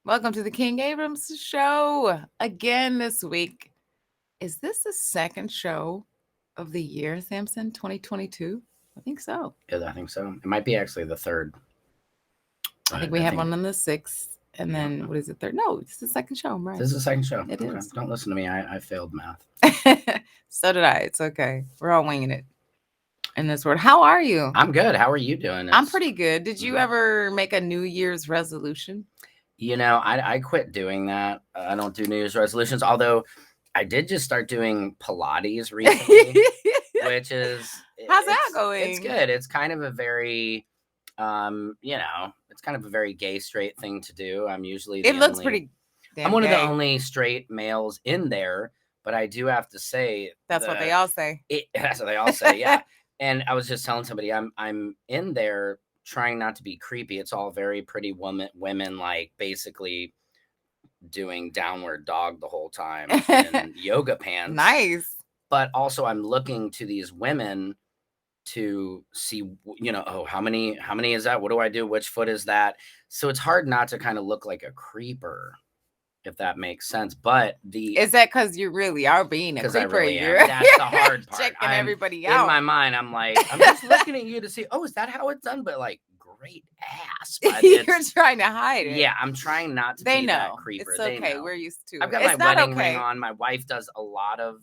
Welcome to the King-Abrams show again this week. Is this the second show of the year, Samson, 2022? I think so. Yeah, I think so. It might be actually the third. I think we had one on the 6th. And then, what is it, third? No, it's the second show, right? This is the second show. It is. Don't listen to me. I failed math. So did I. It's okay. We're all winging it in this world. How are you? I'm good. How are you doing? I'm pretty good. Did you ever make a New Year's resolution? You know, I quit doing that. I don't do New Year's resolutions, although I did just start doing Pilates recently, which is... How's that going? It's good. It's kind of a very... it's kind of a very gay, straight thing to do. I'm usually it looks pretty damn I'm one gay. of the only straight males in there, but I do have to say that's what they all say. That's what they all say, yeah. And I was just telling somebody I'm in there trying not to be creepy. It's all very pretty women like basically doing downward dog the whole time in yoga pants. Nice. But also I'm looking to these women to see, how many is that? What do I do? Which foot is that? So it's hard not to kind of look like a creeper, if that makes sense. But is that because you really are being a creeper? I really am. That's the hard part. Checking everybody out. In my mind, I'm like, I'm just looking at you to see, is that how it's done? But like, great ass. You're trying to hide it. Yeah, I'm trying not to be that creeper. It's okay. We're used to it. I've got my wedding ring on. My wife does a lot of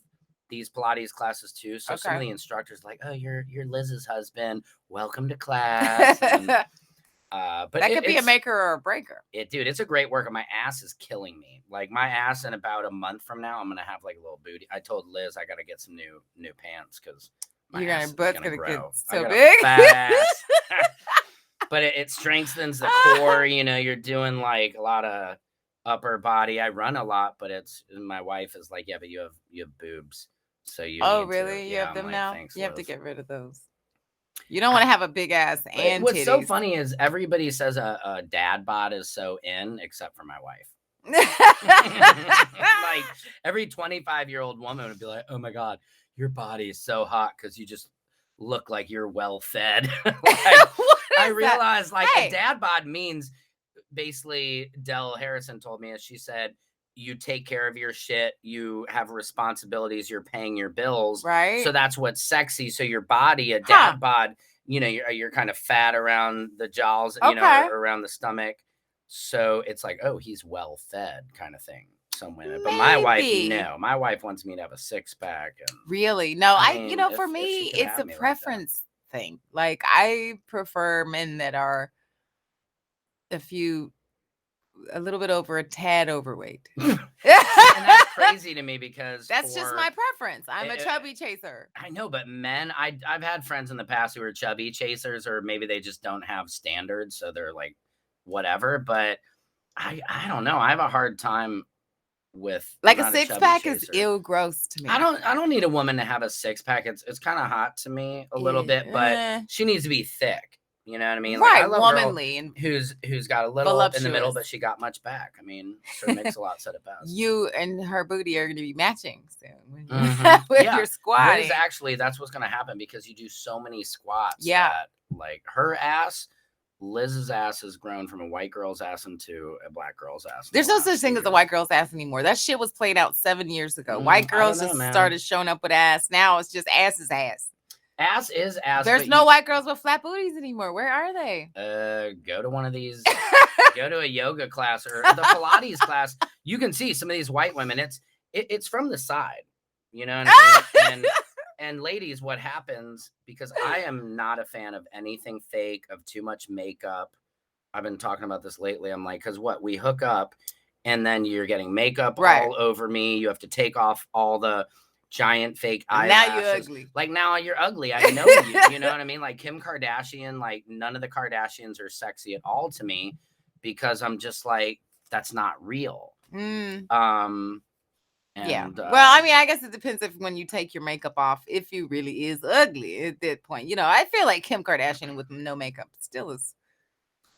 these Pilates classes too. So some of the instructors like, you're Liz's husband. Welcome to class. And, but that could be a maker or a breaker. Dude, it's a great workout. My ass is killing me. Like my ass in about a month from now, I'm gonna have like a little booty. I told Liz I gotta get some new pants because my ass is gonna grow. Get so big. Fat ass. But it strengthens the core. You're doing like a lot of upper body. I run a lot, but my wife is like, yeah, but you have boobs. So you really? You have them now? Thanks, you have to get rid of those. You don't want to have a big ass and what's titties. so funny is everybody says a dad bod is so in, except for my wife. Like every 25-year-old woman would be like, oh my God, your body is so hot because you just look like you're well fed. I realized a dad bod means basically Dell Harrison told me, as she said, you take care of your shit, you have responsibilities, you're paying your bills. Right. So that's what's sexy. So your body, a dad bod, you're kind of fat around the jowls, around the stomach. So it's like, he's well fed kind of thing. Some women. But my wife, no. My wife wants me to have a 6-pack. Really? No, for me, it's a preference thing. Like I prefer men that are a little bit over a tad overweight. And that's crazy to me because that's just my preference. I'm a chubby chaser. I know, but men, I've had friends in the past who are chubby chasers, or maybe they just don't have standards, so they're like whatever. But I don't know. I have a hard time with like a 6-pack is ill gross to me. I don't need a woman to have a 6-pack. It's kind of hot to me a little bit, but she needs to be thick. You know what I mean? Right, I love womanly, and who's got a little in the middle, but she got much back. I mean, sure makes a lot said it best. You and her booty are going to be matching soon when you're squatting. That's what's going to happen because you do so many squats. Yeah, that, like her ass, Liz's ass has grown from a white girl's ass into a black girl's ass. There's no such thing as a white girl's ass anymore. That shit was played out 7 years ago. White girls just started showing up with ass. Now it's just ass is ass. Ass is ass. There's no white girls with flat booties anymore. Where are they? Go to one of these. Go to a yoga class or the Pilates class. You can see some of these white women. It's from the side. You know what I mean? And ladies, what happens, because I am not a fan of anything fake, of too much makeup. I've been talking about this lately. I'm like, because we hook up and then you're getting makeup all over me. You have to take off all the giant fake eyelashes. Now you're ugly. Like now you're ugly. I know you. You know what I mean? Like Kim Kardashian, like none of the Kardashians are sexy at all to me because I'm just like, that's not real. Yeah. Well, I mean, I guess it depends if when you take your makeup off, if you really is ugly at that point. I feel like Kim Kardashian with no makeup still is.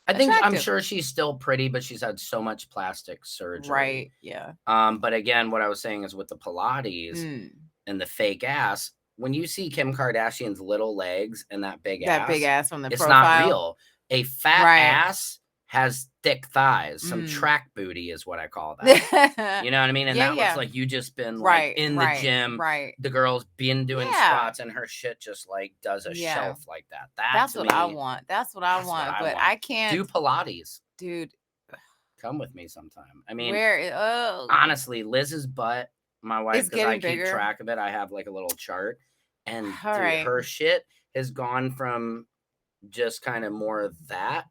I'm sure she's still pretty, but she's had so much plastic surgery. Right. Yeah. But again, what I was saying is with the Pilates and the fake ass, when you see Kim Kardashian's little legs and that big ass from the it's profile. not real. A fat ass has thick thighs, some track booty is what I call that. You know what I mean? And that looks like you just been like in the gym. Right. The girl's been doing squats and her shit just like does a shelf like that. That's what I want. That's what I want. But I can't do Pilates. Dude. Come with me sometime. I mean, honestly, Liz's butt, my wife, because I keep track of it, I have like a little chart. And dude, her shit has gone from just kind of more of that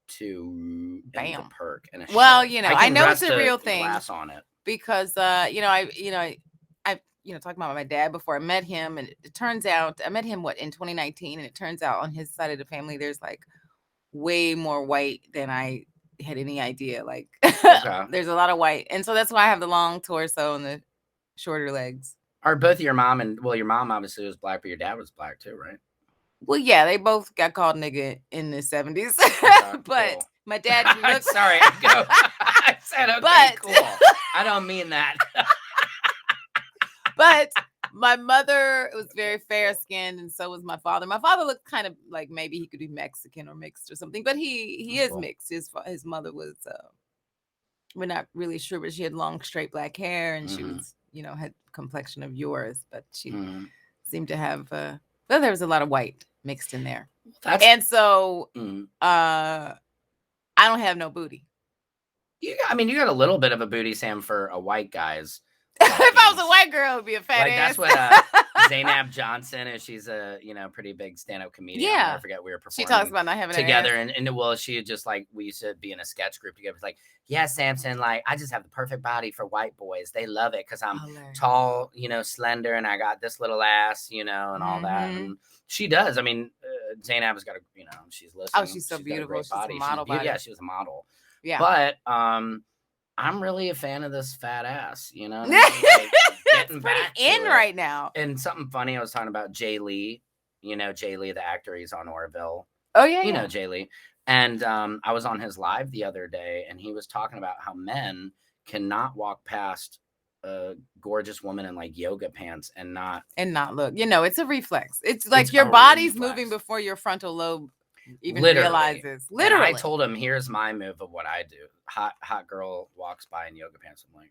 to the perk and a well, you know, I know it's a real thing on it because you know, I talking about my dad before I met him, and it turns out I met him in 2019, and it turns out on his side of the family there's like way more white than I had any idea. Like there's a lot of white, and so that's why I have the long torso and the shorter legs. Are both your mom and your mom obviously was black, but your dad was black too, right? Well, yeah, they both got called nigga in the 70s. But my dad looks sorry, I said okay, cool. I don't mean that. But my mother was very fair skinned, and so was my father. My father looked kind of like maybe he could be Mexican or mixed or something, but he is mixed. His mother was we're not really sure, but she had long straight black hair, and she was, you know, had complexion of yours, but she seemed to have well, there was a lot of white mixed in there. And so I don't have no booty. You got a little bit of a booty, Sam, for a white guy's. If I was a white girl, it would be a fat ass. That's what Zainab Johnson is. She's a pretty big stand-up comedian. I forget we were performing. She talks about not having together, and well, she just like we used to be in a sketch group together. It's like, yeah, Samson, like I just have the perfect body for white boys. They love it because I'm tall, you know, slender, and I got this little ass, you know, and all that. And she does. I mean, Zainab has got she's listening. Oh, she's so beautiful. She's a model. Yeah, she was a model. Yeah, but I'm really a fan of this fat ass, you know. It's pretty in right now. And something funny, I was talking about Jay Lee. You know Jay Lee, the actor. He's on Orville. Oh yeah, you know Jay Lee. And I was on his live the other day, and he was talking about how men cannot walk past a gorgeous woman in like yoga pants and not look. You know, it's a reflex. It's like your body's moving before your frontal lobe even realizes. Literally. And I told him, here's my move of what I do. Hot girl walks by in yoga pants. I'm like,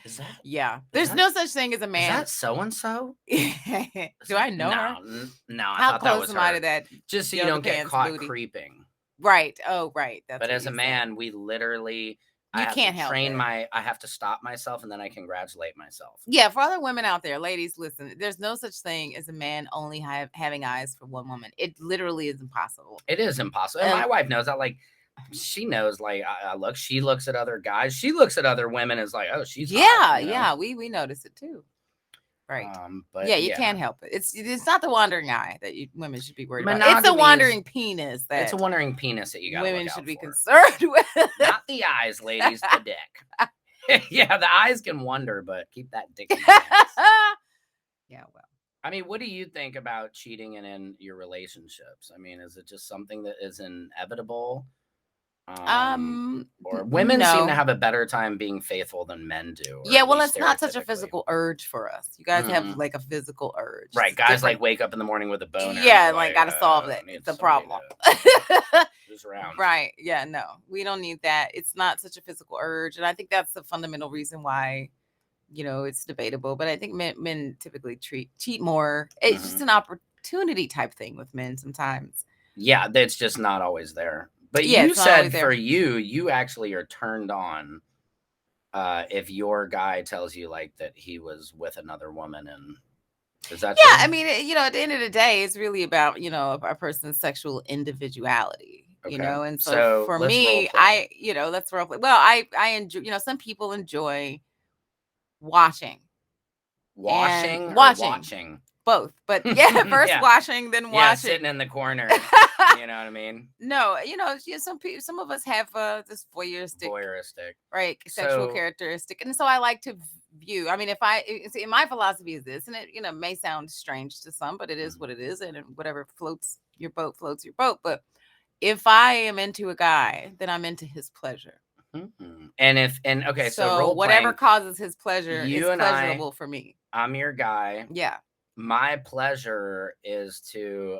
is that? There's no such thing as a man. Is that so-and-so? Do I know her? No, I How thought close that was am her. I to that? Just so you don't get caught creeping. Right. Oh, right. But as a man, we literally... I have to stop myself, and then I congratulate myself. Yeah, for other women out there, ladies, listen, there's no such thing as a man only having eyes for one woman. It literally is impossible. It is impossible. And my wife knows that. Like, she knows, like, she looks at other guys. She looks at other women as like, oh, she's hot, you know? Yeah, we notice it too. Right. But you can't help it. It's not the wandering eye that women should be worried about. It's a wandering penis that it's a wandering penis that you got women should be concerned with. Not the eyes, ladies, the dick. Yeah, the eyes can wander, but keep that dick in your pants. Yeah, well. I mean, what do you think about cheating in your relationships? I mean, is it just something that is inevitable? Or women seem to have a better time being faithful than men do. Yeah, well, it's not such a physical urge for us. You guys have like a physical urge, right? Guys like wake up in the morning with a boner. Yeah, like gotta solve that. It's a problem. Just around. Right? Yeah, no, we don't need that. It's not such a physical urge, and I think that's the fundamental reason why, you know, it's debatable. But I think men typically cheat more. It's just an opportunity type thing with men sometimes. Yeah, that's just not always there. But you said for you actually are turned on if your guy tells you like that he was with another woman, and is that true? I mean, you know, at the end of the day, it's really about, you know, a person's sexual individuality, you know, and so for me, let's role play. Well, I enjoy, you know, some people enjoy watching. Both, but first washing, then watching. Sitting in the corner. You know what I mean? No, you know, some of us have this voyeuristic, right, sexual characteristic, and so I like to view. I mean, my philosophy is this, and it, you know, may sound strange to some, but it is what it is, and whatever floats your boat. But if I am into a guy, then I'm into his pleasure. So whatever causes his pleasure is pleasurable for me. I'm your guy. Yeah. My pleasure is to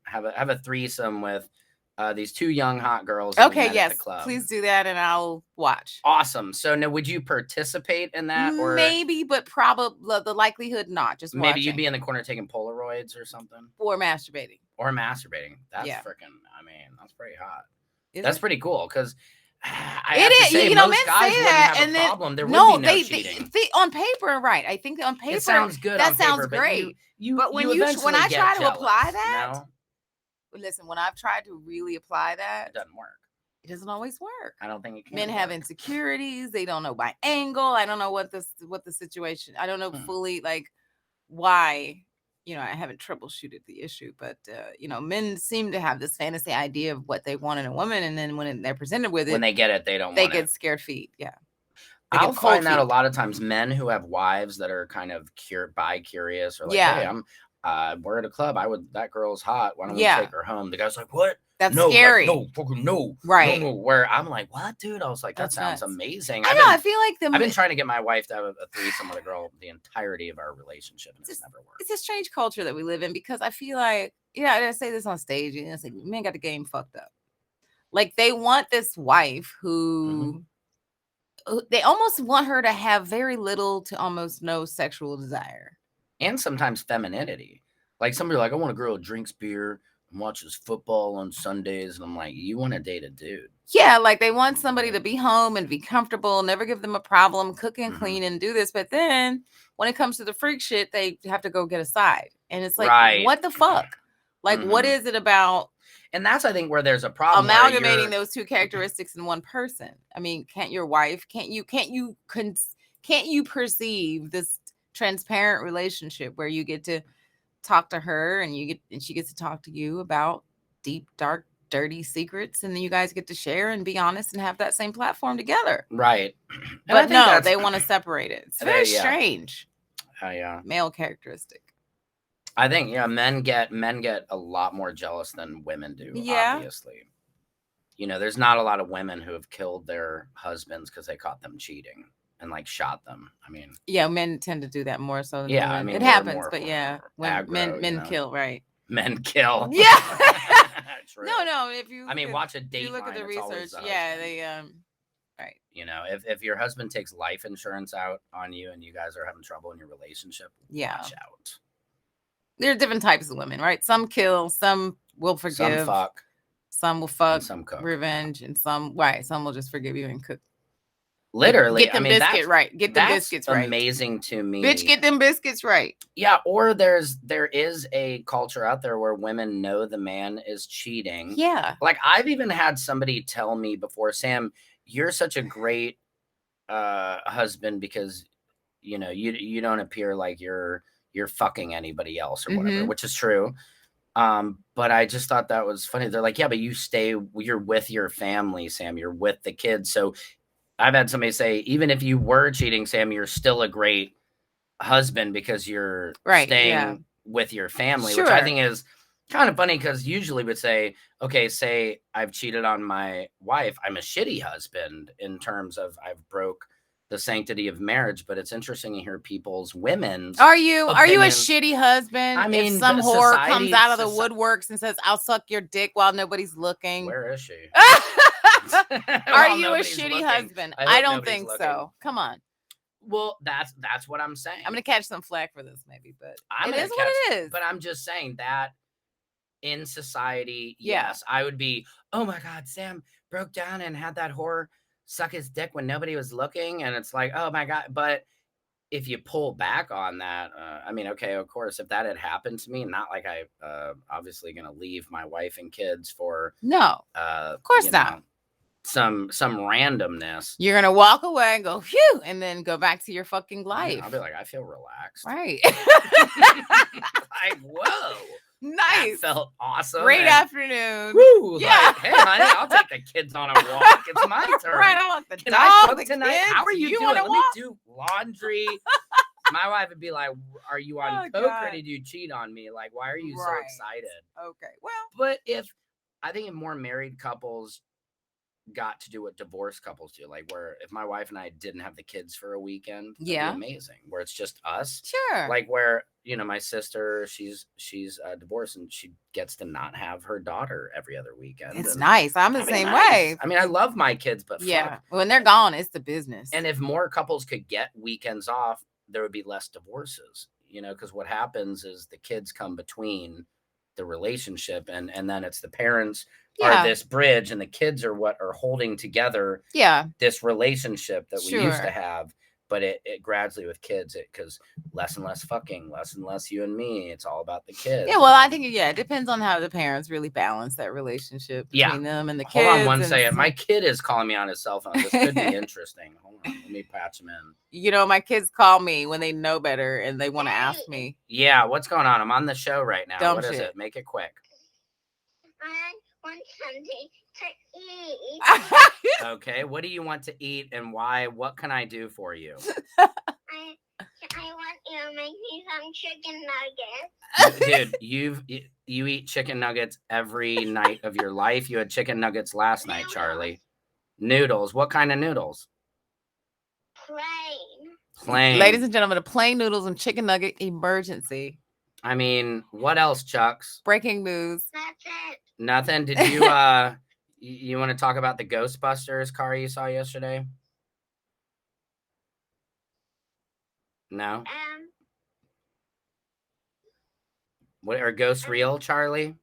have a threesome with these 2 young hot girls that we Okay, met at yes, the club. please do that, and I'll watch. Awesome. So now, would you participate in that, or Maybe, but probably the likelihood not. Just maybe watching. you'd be in the corner taking Polaroids or something, or masturbating. That's Yeah. freaking. I mean, that's pretty hot. Is That's it? pretty cool because I It have to is. say, You know, most men guys say wouldn't that, have and a then problem. There would be no cheating. they on paper, right? I think on paper It sounds good. That on sounds paper, great. But when you when eventually I get try to jealous, apply that, no? listen, when I've tried to really apply that, It doesn't work. it doesn't always work. I don't think it can. Men have insecurities. They don't know my angle. I don't know what the situation. I don't know fully like why. I haven't troubleshooted the issue, but men seem to have this fantasy idea of what they want in a woman, and then when they're presented with it, when they get it, they don't. They want get it. scared feet. Yeah, I'll find that a lot of times men who have wives that are kind of bi-curious or like, hey, we're at a club. That girl's hot. Why don't we take her home? The guy's like, what? That's scary. Like, no, fucking no. Right. No. Where I'm like, what, dude? I was like, that sounds amazing. I know. I feel like I've been trying to get my wife to have a threesome with a girl the entirety of our relationship, and it's never worked. It's a strange culture that we live in because I feel like, I say this on stage, and it's like men got the game fucked up. Like they want this wife who they almost want her to have very little to almost no sexual desire. And sometimes femininity. Like somebody like, I want a girl who drinks beer and watches football on Sundays. And I'm like, you want to date a dude. Yeah, like they want somebody to be home and be comfortable, never give them a problem, cook and clean and do this. But then when it comes to the freak shit, they have to go get a side. And it's like, what the fuck? Like, what is it about? And that's, I think, where there's a problem. Amalgamating those two characteristics in one person. I mean, can't your wife, can't you perceive this transparent relationship where you get to talk to her and she gets to talk to you about deep, dark, dirty secrets, and then you guys get to share and be honest and have that same platform together. Right. But no, they want to separate it. It's very strange. Yeah. Male characteristic. I think men get a lot more jealous than women do. Yeah. Obviously, there's not a lot of women who have killed their husbands because they caught them cheating and like shot them. I mean, men tend to do that more so than women. I mean, it happens, but when aggro, men kill, right? Men kill. Yeah. True. No. If you, watch a Dateline. You look at the research. They right. If your husband takes life insurance out on you and you guys are having trouble in your relationship, watch out. There are different types of women, right? Some kill, some will forgive, some will fuck, some cook. Revenge, and some will just forgive you and cook. Literally, get the biscuit right. Get the biscuits right. Amazing to me, bitch. Get them biscuits right. Yeah, or there is a culture out there where women know the man is cheating. Yeah, like I've even had somebody tell me before, Sam, you're such a great husband because you don't appear like you're fucking anybody else or whatever, which is true. But I just thought that was funny. They're like, yeah, but you're with your family, Sam. You're with the kids. So I've had somebody say, even if you were cheating, Sam, you're still a great husband because you're staying with your family, which I think is kind of funny because usually would say, okay, say I've cheated on my wife. I'm a shitty husband in terms of I've broke the sanctity of marriage, but it's interesting to hear women's. Are you a shitty husband? I mean, if some whore comes out of the woodworks and says, "I'll suck your dick while nobody's looking." Where is she? Are you a shitty husband? I don't think so. Come on. Well, that's what I'm saying. I'm gonna catch some flack for this, maybe, but it is what it is. But I'm just saying that in society, yes, I would be. Oh my God, Sam broke down and had that whore suck his dick when nobody was looking, and it's like, oh my God. But if you pull back on that, I mean, okay, of course, if that had happened to me, not like I obviously gonna leave my wife and kids for of course not. Some randomness. You're gonna walk away and go phew, and then go back to your fucking life. I'll be like, I feel relaxed, right? Like, whoa. Nice. That felt awesome. Great afternoon. Woo. Yeah. Like, hey, honey, I'll take the kids on a walk. It's my turn. Right. I want the Can dog, I cook the tonight? kids. How are you doing? Let me do laundry. My wife would be like, are you on coke or did you cheat on me? Like, why are you so excited? Okay. Well, but I think if more married couples got to do what divorced couples do, like where if my wife and I didn't have the kids for a weekend, that'd Yeah. be amazing. Where it's just us, Sure. like where my sister, she's divorced and she gets to not have her daughter every other weekend. It's and nice. I'm the that'd be same nice. way. I mean, I love my kids, but Yeah, fuck. when they're gone, it's the business. And if more couples could get weekends off, there would be less divorces. Because what happens is the kids come between the relationship, and then it's the parents are this bridge, and the kids are what are holding together this relationship that we used to have. But it gradually with kids, because less and less fucking, less and less you and me. It's all about the kids. Yeah, well, I think it depends on how the parents really balance that relationship between them and the kids. Hold on one second. My kid is calling me on his cell phone. This could be interesting. Hold on, let me patch him in. My kids call me when they know better and they want to ask me. Yeah, what's going on? I'm on the show right now. Dumb what shit. Is it? Make it quick. I want something to eat. Okay, what do you want to eat and why? What can I do for you? I want you to make me some chicken nuggets. Dude, you eat chicken nuggets every night of your life. You had chicken nuggets last night, Charlie. Noodles. What kind of noodles? Plain. Ladies and gentlemen, a plain noodles and chicken nugget emergency. I mean, what else, Chucks? Breaking news. That's it. Nothing. Did you you want to talk about the Ghostbusters car you saw yesterday? No. What are ghosts real, Charlie?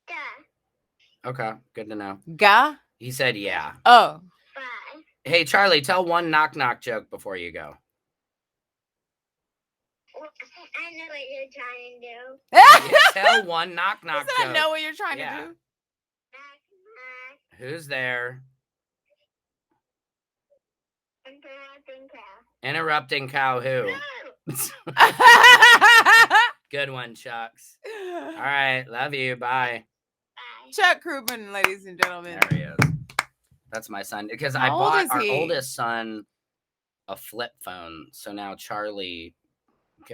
Duh. Okay, good to know. Ga? He said yeah. Oh. Bye. Hey, Charlie, tell one knock-knock joke before you go. I know what you're trying to do. Tell one knock-knock joke. I know what you're trying to do. Knock, knock. Who's there? Interrupting cow. Interrupting cow who? No. Good one, Chucks. All right, love you. Bye. Bye. Chuck Crouppen, ladies and gentlemen. There he is. That's my son. Because I How old bought is our he? oldest son a flip phone. So now Charlie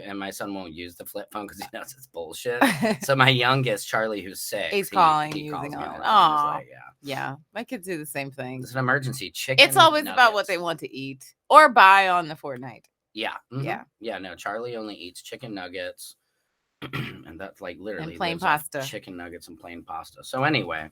and my son won't use the flip phone because he knows it's bullshit. So my youngest, Charlie, who's 6, He's calling he using calls me on all it. the time. He's Aw. like, Yeah, my kids do the same thing. it's an emergency chicken. It's always about what they want to eat or buy on the Fortnite. Yeah. Yeah. Yeah. No, Charlie only eats chicken nuggets. And that's like literally And plain lives off pasta. chicken nuggets and plain pasta. So anyway.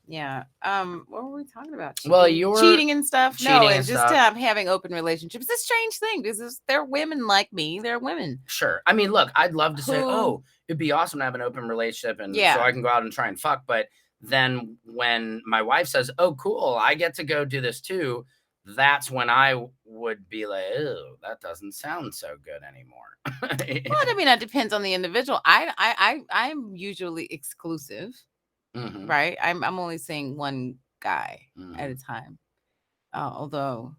Yeah. What were we talking about? Well, you're cheating and stuff. cheating No, and it's just stuff. having open relationships. It's a strange thing because they're women like me. They're women. Sure. I mean, look, I'd love to say, Who- oh, it'd be awesome to have an open relationship and Yeah. so I can go out and try and fuck. But then when my wife says, oh, cool, I get to go do this too, that's when I would be like, oh, that doesn't sound so good anymore. Well, I mean, that depends on the individual. I'm usually exclusive, Mhm. right? I'm only seeing one guy at a Mhm. time. Although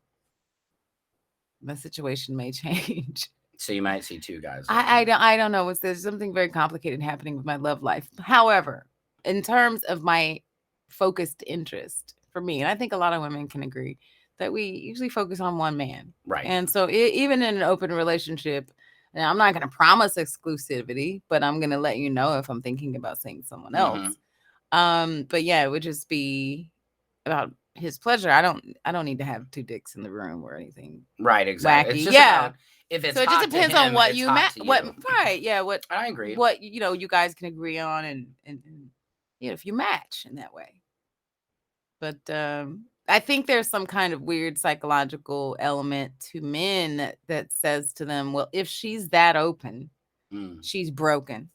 the situation may change. So you might see 2 guys. I don't know. There's something very complicated happening with my love life. However, in terms of my focused interest for me, and I think a lot of women can agree that we usually focus on one man. Right. And so even in an open relationship, and I'm not going to promise exclusivity, but I'm going to let you know if I'm thinking about seeing someone else. But yeah, it would just be about his pleasure. I don't need to have 2 dicks in the room or anything. Right, exactly. Wacky. It's just Yeah. about if it's So it hot just to depends on him, what it's you hot to what you. right, yeah, what I agree. what you guys can agree on and if you match in that way. But I think there's some kind of weird psychological element to men that says to them, well, if she's that open, she's broken.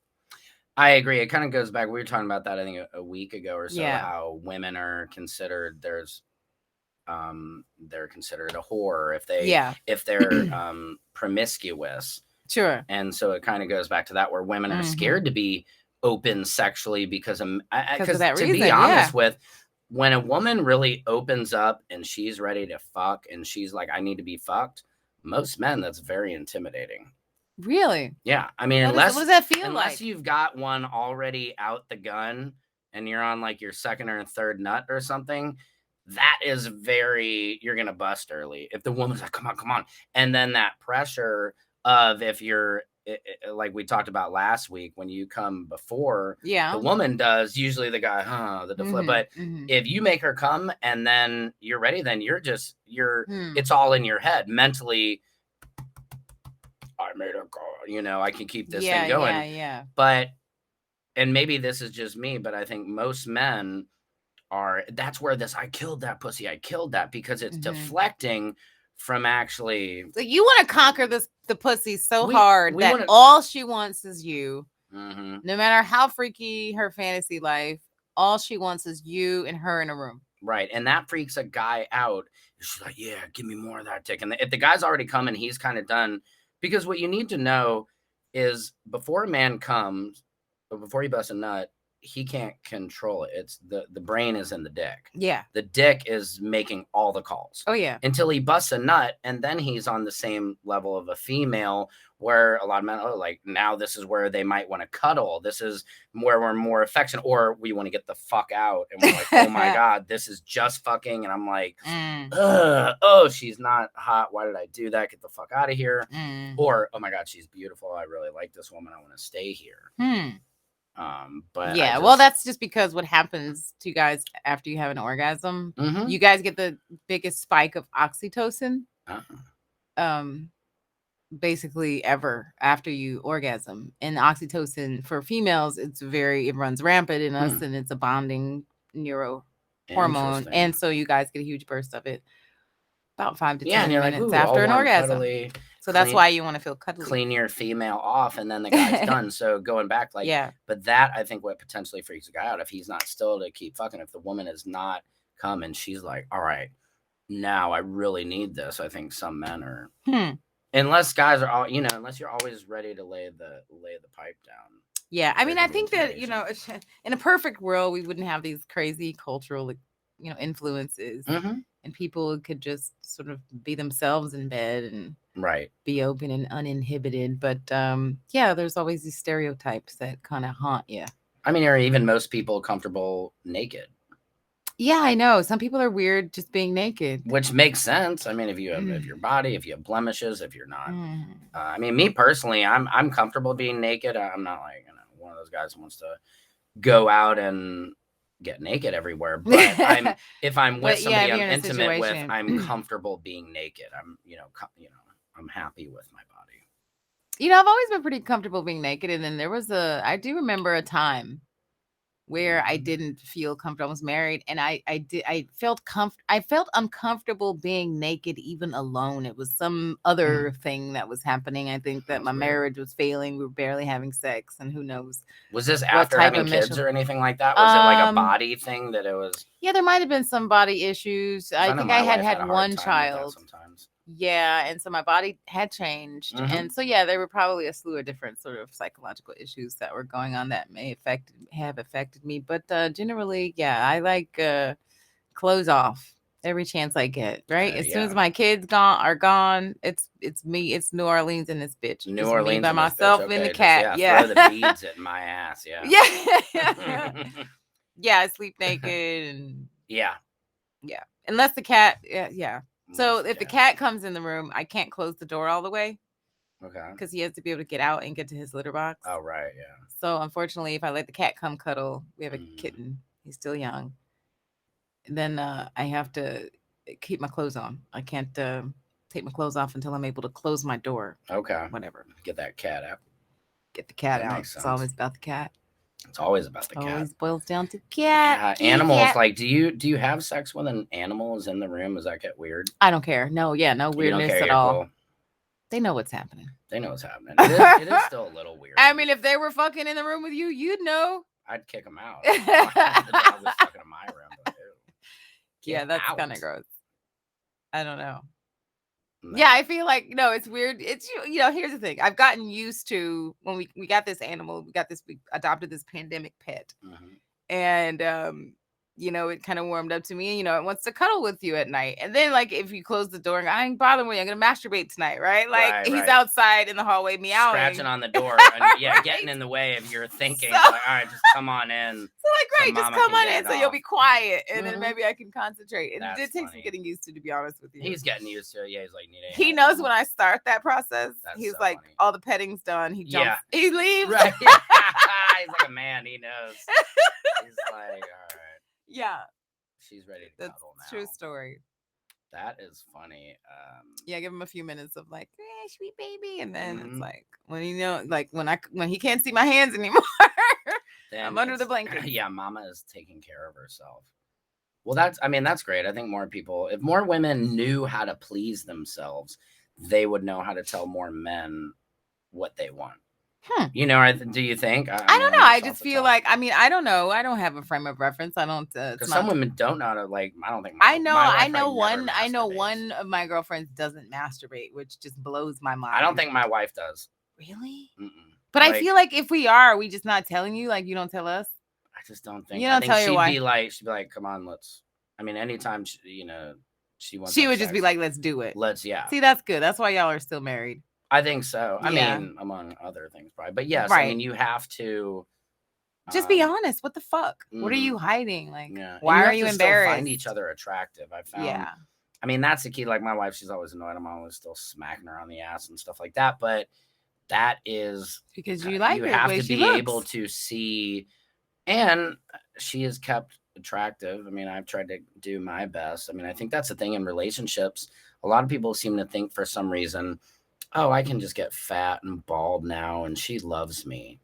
I agree. It kind of goes back. We were talking about that, I think, a week ago or so, Yeah. how women are considered, they're considered a whore if they're promiscuous. Sure. And so it kind of goes back to that, where women are scared to be open sexually because of that to reason, be honest with, when a woman really opens up and she's ready to fuck and she's like, I need to be fucked, most men, that's very intimidating. Really? Yeah. I mean, what does that feel unless like? you've got one already out the gun and you're on like your second or third nut or something, that is you're going to bust early. If the woman's like, come on. And then that pressure of if you're like we talked about last week, when you come before Yeah. the woman does, usually the guy, the deflect. But if you make her come and then you're ready, then it's all in your head mentally. I made her go, I can keep this thing going. Yeah. But, and maybe this is just me, but I think most men that's where I killed that pussy, I killed that, because it's deflecting from actually. So you want to conquer the pussy so hard that all she wants is you. No matter how freaky her fantasy life, all she wants is you and her in a room. Right. And that freaks a guy out. She's like, yeah, give me more of that dick. And if the guy's already come and he's kind of done, because what you need to know is before a man comes, but before he busts a nut, he can't control it. It's the brain is in the dick. Yeah. The dick is making all the calls. Oh, yeah. Until he busts a nut, and then he's on the same level of a female, where a lot of men, like, now this is where they might want to cuddle. This is where we're more affectionate, or we want to get the fuck out. And we're like, oh my God, this is just fucking. And I'm like, oh, she's not hot. Why did I do that? Get the fuck out of here. Or, oh my God, she's beautiful. I really like this woman. I want to stay here. But yeah, well, that's just because what happens to you guys after you have an orgasm, you guys get the biggest spike of oxytocin, basically ever after you orgasm. And oxytocin for females, it runs rampant in us, and it's a bonding neuro hormone, and so you guys get a huge burst of it about 5 to 10 minutes after an orgasm. So that's why you want to feel cuddly. Clean your female off, and then the guy's done. So going back, but that, I think, what potentially freaks a guy out, if he's not still to keep fucking, if the woman is not coming, she's like, all right, now I really need this. I think some men are, unless guys are all, unless you're always ready to lay the pipe down. Yeah, I mean, I think that, in a perfect world, we wouldn't have these crazy cultural, influences, and people could just sort of be themselves in bed and be open and uninhibited. But there's always these stereotypes that kind of haunt you. I mean, are even most people comfortable naked? Yeah, I know. Some people are weird just being naked, which makes sense. I mean, if you have your body, if you have blemishes, if you're not, I mean, me personally, I'm comfortable being naked. I'm not like one of those guys who wants to go out and get naked everywhere. But if I'm with somebody I'm intimate with, I'm comfortable being naked. I'm I'm happy with my body. I've always been pretty comfortable being naked, and then I do remember a time where I didn't feel comfortable. I was married, and I felt uncomfortable being naked even alone. It was some other thing that was happening. I think that my marriage was failing. We were barely having sex, and who knows. Was this after having kids or anything like that? Was it like a body thing that it was? Yeah, there might have been some body issues. I think I had one child. Sometimes. Yeah, and so my body had changed, and so there were probably a slew of different sort of psychological issues that were going on that may have affected me. But generally, I like clothes off every chance I get. Right, as soon as my kids are gone, it's me. It's New Orleans and this bitch. New Orleans by myself and the cat. Throw the beads at my ass. Yeah, I sleep naked and yeah, unless the cat. So if the cat comes in the room, I can't close the door all the way. Okay. Because he has to be able to get out and get to his litter box. Oh, right. Yeah. So unfortunately, if I let the cat come cuddle, we have a kitten. He's still young. Then I have to keep my clothes on. I can't take my clothes off until I'm able to close my door. Okay. Whatever. Get that cat out. Get the cat out. It's always about the cat. It's always about the cat. Always boils down to cat. Animals, cat. like, do you have sex when an animal is in the room? Does that get weird? I don't care. No weirdness at all. Cool. They know what's happening. It is still a little weird. I mean, if they were fucking in the room with you, you'd know. I'd kick them out. The dog was fucking in my room. But that's kind of gross. I don't know. No. Yeah, I feel like it's weird. It's here's the thing. I've gotten used to when we got this animal. We adopted this pandemic pet, and it kind of warmed up to me. And, it wants to cuddle with you at night. And then, like, if you close the door and I ain't bothering you, I'm going to masturbate tonight, right? Like, he's outside in the hallway meowing. Scratching on the door. And, getting in the way of your thinking. So, like, all right, just come on in. So, like, great, just come on in so you'll be quiet. And then maybe I can concentrate. And it takes some getting used to be honest with you. He's getting used to it. Yeah, he's like, he knows when I start that process. He's so like, funny. All the petting's done. He jumps. Yeah. He leaves. Right. He's like a man. He knows. He's like, all right. Yeah. She's ready to That's cuddle now. True story. That is funny. Yeah, give him a few minutes of like, sweet baby, and then it's like when he can't see my hands anymore, I'm under the blanket. Yeah, mama is taking care of herself. Well, that's great. I think if more women knew how to please themselves, they would know how to tell more men what they want. Do you think? I don't know. I just feel like, I don't know. I don't have a frame of reference. I don't. Because some women don't know how to, like, I don't think. I know one of my girlfriends doesn't masturbate, which just blows my mind. I don't think my wife does. Really? Mm-mm. But I feel like if we are just not telling you, like, you don't tell us. I just don't think. You don't tell your wife. She'd be like, come on, let's. Anytime she wants. She would just be like, let's do it. Yeah. See, that's good. That's why y'all are still married. I think so. I mean, among other things, probably. But yes, right. You have to just be honest. What the fuck? What are you hiding? Like, why are you embarrassed? Find each other attractive. I found. Yeah. That's the key. Like, my wife, she's always annoyed. I'm always still smacking her on the ass and stuff like that. But that is because you like. You have to be able to see, and she is kept attractive. I've tried to do my best. I think that's the thing in relationships. A lot of people seem to think for some reason, oh, I can just get fat and bald now, and she loves me.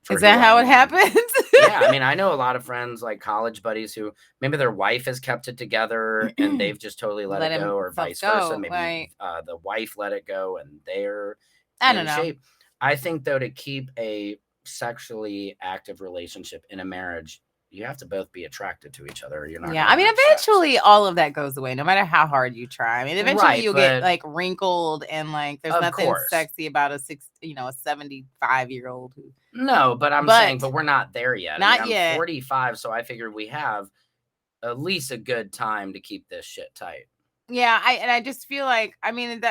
Is that how it happens? Yeah, I know a lot of friends, like college buddies, who maybe their wife has kept it together and they've just totally let it go, or vice versa. Maybe the wife let it go and they're in shape. I think, though, to keep a sexually active relationship in a marriage, you have to both be attracted to each other. You're not. Yeah, eventually all of that goes away, no matter how hard you try. Eventually you'll get like wrinkled and like there's nothing sexy about a 75-year-old who. No, but I'm saying, but we're not there yet. Not yet. I'm 45, so I figured we have at least a good time to keep this shit tight. Yeah, I just feel like I think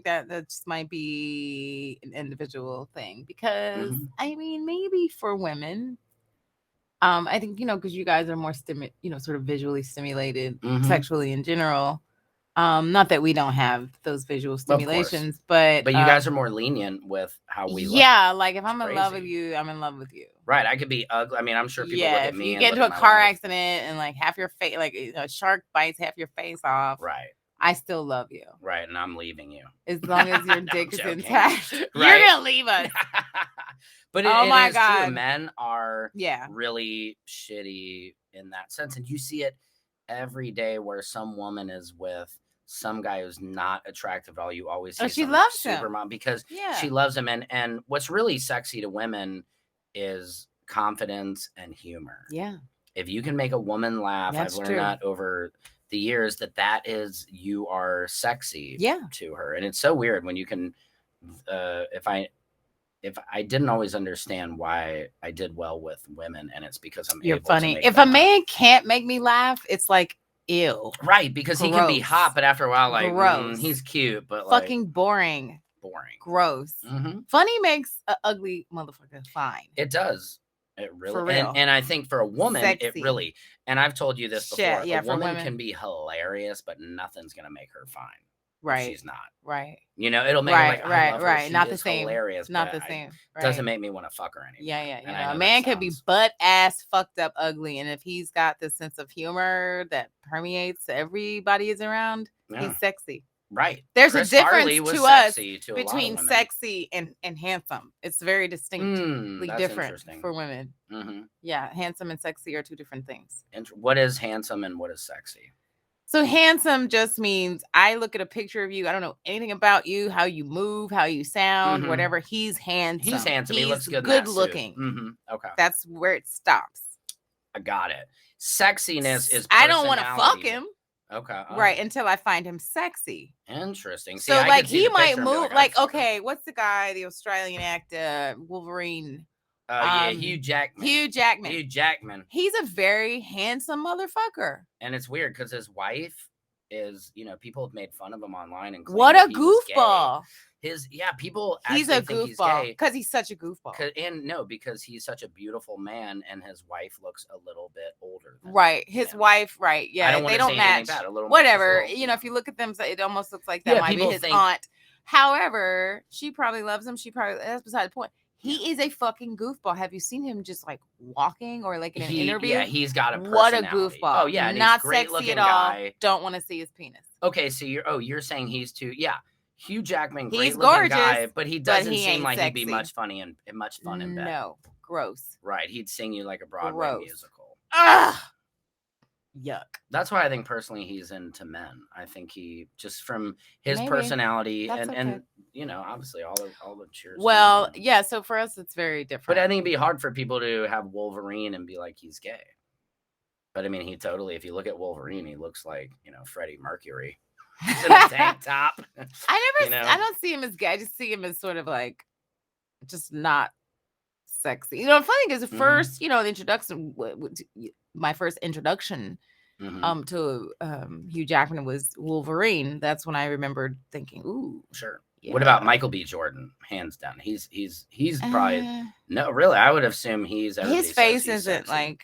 that just might be an individual thing because maybe for women. I think, because you guys are more sort of visually stimulated sexually in general. Not that we don't have those visual stimulations, but you guys are more lenient with how we look. Yeah, like if I'm in love with you, I'm in love with you. Right. I could be ugly. I'm sure people look at me. You get into a car accident and like half your face, like a shark bites half your face off. Right. I still love you. Right. And I'm leaving you. As long as your dick is intact. Right? You're going to leave us. But it is true. Men are really shitty in that sense. And you see it every day where some woman is with some guy who's not attractive at all. You always see she loves super him. Mom because she loves him. And what's really sexy to women is confidence and humor. Yeah. If you can make a woman laugh, I've learned that over the years that is, you are sexy to her. And it's so weird when you can, if I didn't always understand why I did well with women, and it's because You're funny. If a man can't make me laugh, it's like, ew. Right, because he can be hot, but after a while, like, he's cute, but fucking boring. Gross. Mm-hmm. Funny makes an ugly motherfucker fine. It does. It really, and I think for a woman, it really, and I've told you this before, a woman can be hilarious, but nothing's going to make her fine. Right. She's not. Right. It'll make her like, I love her. She not is the same. Hilarious. Not the same. Right. Doesn't make me want to fuck her anymore. Yeah. A man could be butt ass fucked up ugly. And if he's got this sense of humor that permeates everybly is around, he's sexy. Right. There's a difference to us between sexy and handsome. It's very distinctly different for women. Mm-hmm. Yeah. Handsome and sexy are two different things. And what is handsome and what is sexy? So handsome just means I look at a picture of you. I don't know anything about you, how you move, how you sound, whatever. He's handsome. He's handsome. He looks good. Good looking. Mm-hmm. Okay. That's where it stops. I got it. Sexiness is. I don't want to fuck him. Okay. Right. Until I find him sexy. Interesting. See, so like he might move. Like, okay, what's the guy, the Australian actor, Wolverine? Yeah, Hugh Jackman. Hugh Jackman. Hugh Jackman. He's a very handsome motherfucker. And it's weird because his wife is, people have made fun of him online and What claimed a that he was gay. goofball. People He's actually a think he's goofball gay. because he's such a goofball. And no, because he's such a beautiful man and his wife looks a little bit older than Right. His him. wife, right. Yeah. I don't they wanna don't say anything match. bad, a little Whatever. just a little, If you look at them, it almost looks like that might be people his think- aunt. However, she probably loves him. That's beside the point. He is a fucking goofball. Have you seen him just like walking or like in an interview? Yeah, he's got a What a personality. goofball. Oh yeah, and not he's a great sexy looking at all. guy. Don't want to see his penis. Okay, so you're saying he's too Hugh Jackman, great He's looking gorgeous, guy, but he doesn't he seem ain't like he'd be sexy. much fun in bed. No, gross. Right, he'd sing you like a Broadway Gross. musical. Ugh. Yuck. That's why I think personally he's into men. I think he just from his Maybe. personality That's and obviously all the cheers. Well, yeah. So for us, it's very different. But I think it'd be hard for people to have Wolverine and be like he's gay. But I mean, he totally. If you look at Wolverine, he looks like Freddie Mercury in a tank top. I don't see him as gay. I just see him as sort of like, just not sexy. The funny thing is, the first, the introduction, my first introduction, to Hugh Jackman was Wolverine. That's when I remembered thinking, ooh, sure. Yeah. What about Michael B. Jordan? Hands down, he's probably no. Really, I would assume his face isn't like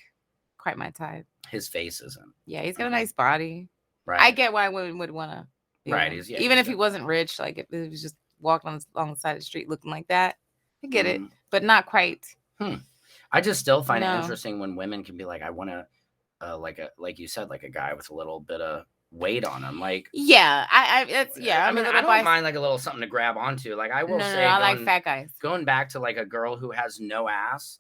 quite my type. His face isn't. Yeah, he's got a nice body. Right. I get why women would want to. Right. Even if he wasn't rich, like if it was just walking along the side of the street looking like that, I get it, but not quite. I just still find it interesting when women can be like, I want to, like you said, like a guy with a little bit of weight on him. Like, yeah, I mean, I don't mind like a little something to grab onto. Like, I will say, I like fat guys. Going back to like a girl who has no ass,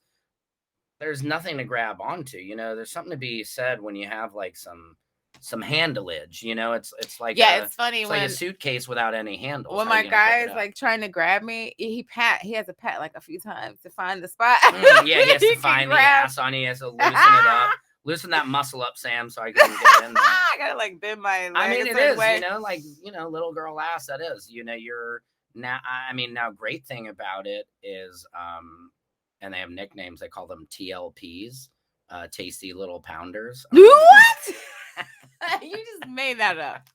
there's nothing to grab onto. There's something to be said when you have like some handleage. It's like it's funny it's when like a suitcase without any handles. When my guy is like trying to grab me, he has to pat like a few times to find the spot. Yeah, he has to find the ass on. He has to loosen it up. Loosen that muscle up, Sam, so I can get in there. I gotta like bend my leg. I mean, it is, little girl ass. That is, you're now. I mean, now great thing about it is, and they have nicknames. They call them TLPs, tasty little pounders. What? You just made that up.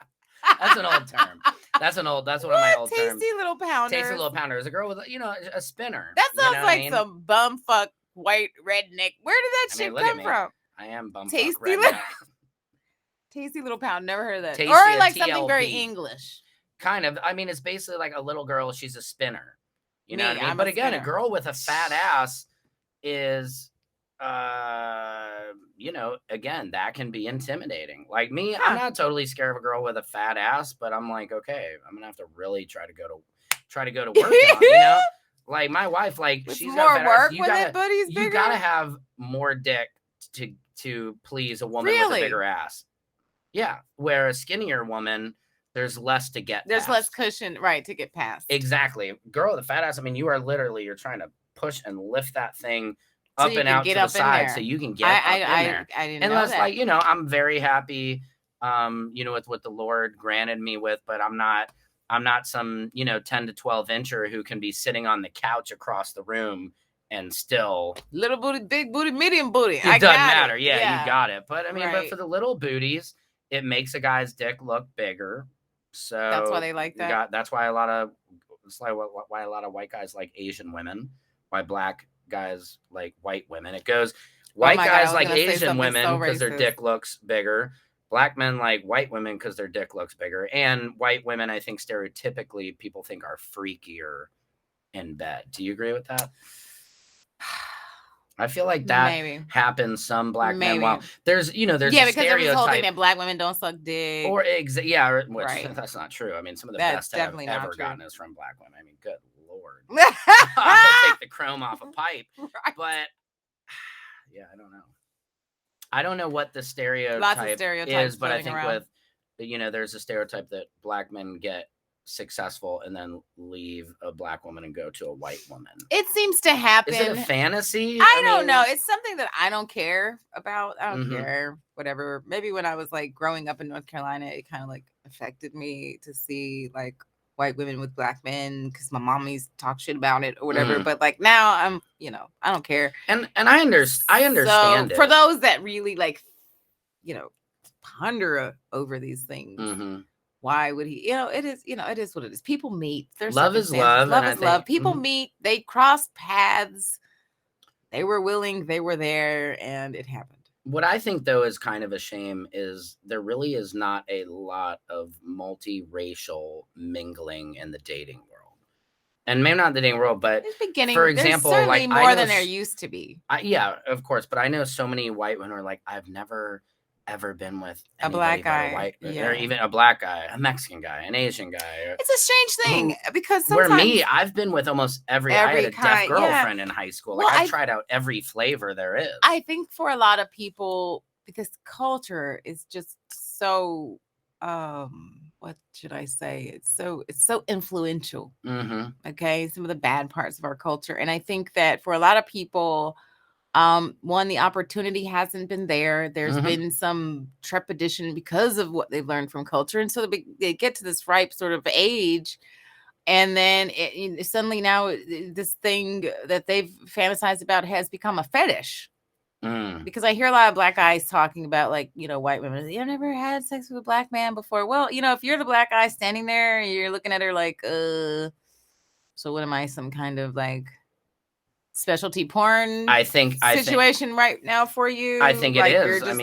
That's an old term. That's one of my old terms. Tasty little pounder. Tasty little pounder is a girl with a spinner. That sounds like some bumfuck white redneck. Where did that shit come from? I am bumfuck Tasty redneck. Tasty little pound. Never heard of that. Tasty, or like TLP. Something very English. Kind of. I mean, it's basically like a little girl. She's a spinner. You know what I mean? I'm But a again, spinner. a girl with a fat ass is, again, that can be intimidating. Like me, I'm not totally scared of a girl with a fat ass, but I'm like, okay, I'm gonna have to really try to go to work on, Like my wife, like With she's more got fat work ass. with it, but he's bigger. You gotta have more dick to please a woman with a bigger ass. Yeah, where a skinnier woman, there's less to get. There's past. less cushion, right, to get past. Exactly. Girl with a fat ass, I mean, you're trying to push and lift that thing So up you and can out to get the up in side there. so you can get up in there. I didn't Unless, know that. like, I'm very happy, with what the Lord granted me with, but I'm not some, 10 to 12 incher who can be sitting on the couch across the room and still Little booty, big booty, medium booty. it doesn't matter. Yeah, you got it. But I mean, but Right. for the little booties, it makes a guy's dick look bigger. So That's why they like that. That's why a lot of white guys like Asian women, why black guys like white women. It goes white my God, I guys was like gonna say Asian something women so because their racist. dick looks bigger. Black men like white women because their dick looks bigger. And white women, I think stereotypically people think are freakier in bed. Do you agree with that? I feel like that Maybe. happens some black men. Maybe. Well, there's a Because there was this whole thing stereotype. that black women don't suck dick. Which Right. That's not true. I mean, some of the That's best I've definitely not ever true. gotten is from black women. I mean, good Lord. I'll take the chrome off a pipe. Right. But yeah, I don't know. I don't know what the stereotype Lots of stereotypes is, but I floating think around. there's a stereotype that black men get successful and then leave a black woman and go to a white woman. It seems to happen. Is it a fantasy? I don't mean, know. It's something that I don't care about. I don't Mhm. care. Whatever. Maybe when I was like growing up in North Carolina, it kind of like affected me to see like white women with black men because my mom used to talk shit about it or whatever. But like now I'm, I don't care. And I understand so, for it. those that really like, ponder over these things, why would he? It is what it is. People meet. There's love is circumstances. love. Love and is love. People meet. They crossed paths. They were willing. They were there, and it happened. What I think, though, is kind of a shame is there really is not a lot of multiracial mingling in the dating world. And maybe not the dating world, but for example, there's like more than there used to be. Yeah, of course. But I know so many white women are like, I've never ever been with a black guy, or even a black guy, a Mexican guy, an Asian guy. It's a strange thing because sometimes I've been with almost every I had a deaf girlfriend in high school. Like I tried out every flavor there is. I think for a lot of people, because culture is just so what should I say? It's so influential. Okay, some of the bad parts of our culture, and I think that for a lot of people, one, the opportunity hasn't been there. There's been some trepidation because of what they've learned from culture, and so they get to this ripe sort of age, and then suddenly now this thing that they've fantasized about has become a fetish. Because I hear a lot of black guys talking about, like, white women. You've never had sex with a black man before. Well, if you're the black guy standing there, you're looking at her like, so what am I, some kind of like specialty porn situation right now for you? I think like, it is. You're just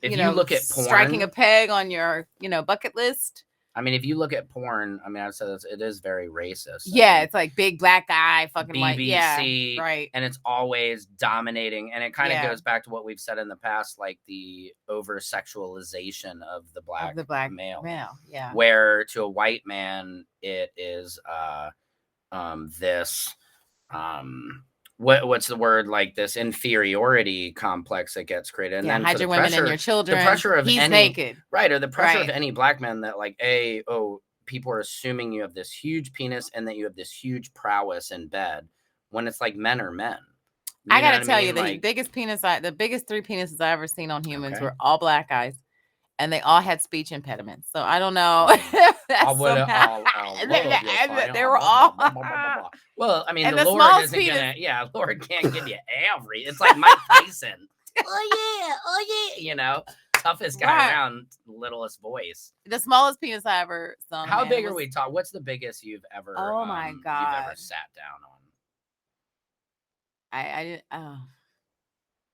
if you look at porn, striking a peg on your, bucket list. I mean, if you look at porn, I've said this, it is very racist. Yeah, it's like big black guy, fucking BBC, white. Yeah, right. And it's always dominating. And it kind of goes back to what we've said in the past, like the over-sexualization of the black male. Yeah. Where to a white man, it is this... what's the word, like this inferiority complex that gets created, and then hide your women and your children. The pressure of he's naked, right? Or the pressure of any black man that like, people are assuming you have this huge penis and that you have this huge prowess in bed, when it's like men are men. I gotta tell you, the biggest three penises I ever seen on humans were all black guys, and they all had speech impediments. So I don't know. They were all. Well, I mean, the Lord isn't gonna. Yeah, Lord can't give you every. It's like Mike Tyson. Oh yeah. Toughest guy around, littlest voice. The smallest penis I ever saw. How big are we talking? What's the biggest you've ever? Oh my God! You've ever sat down on?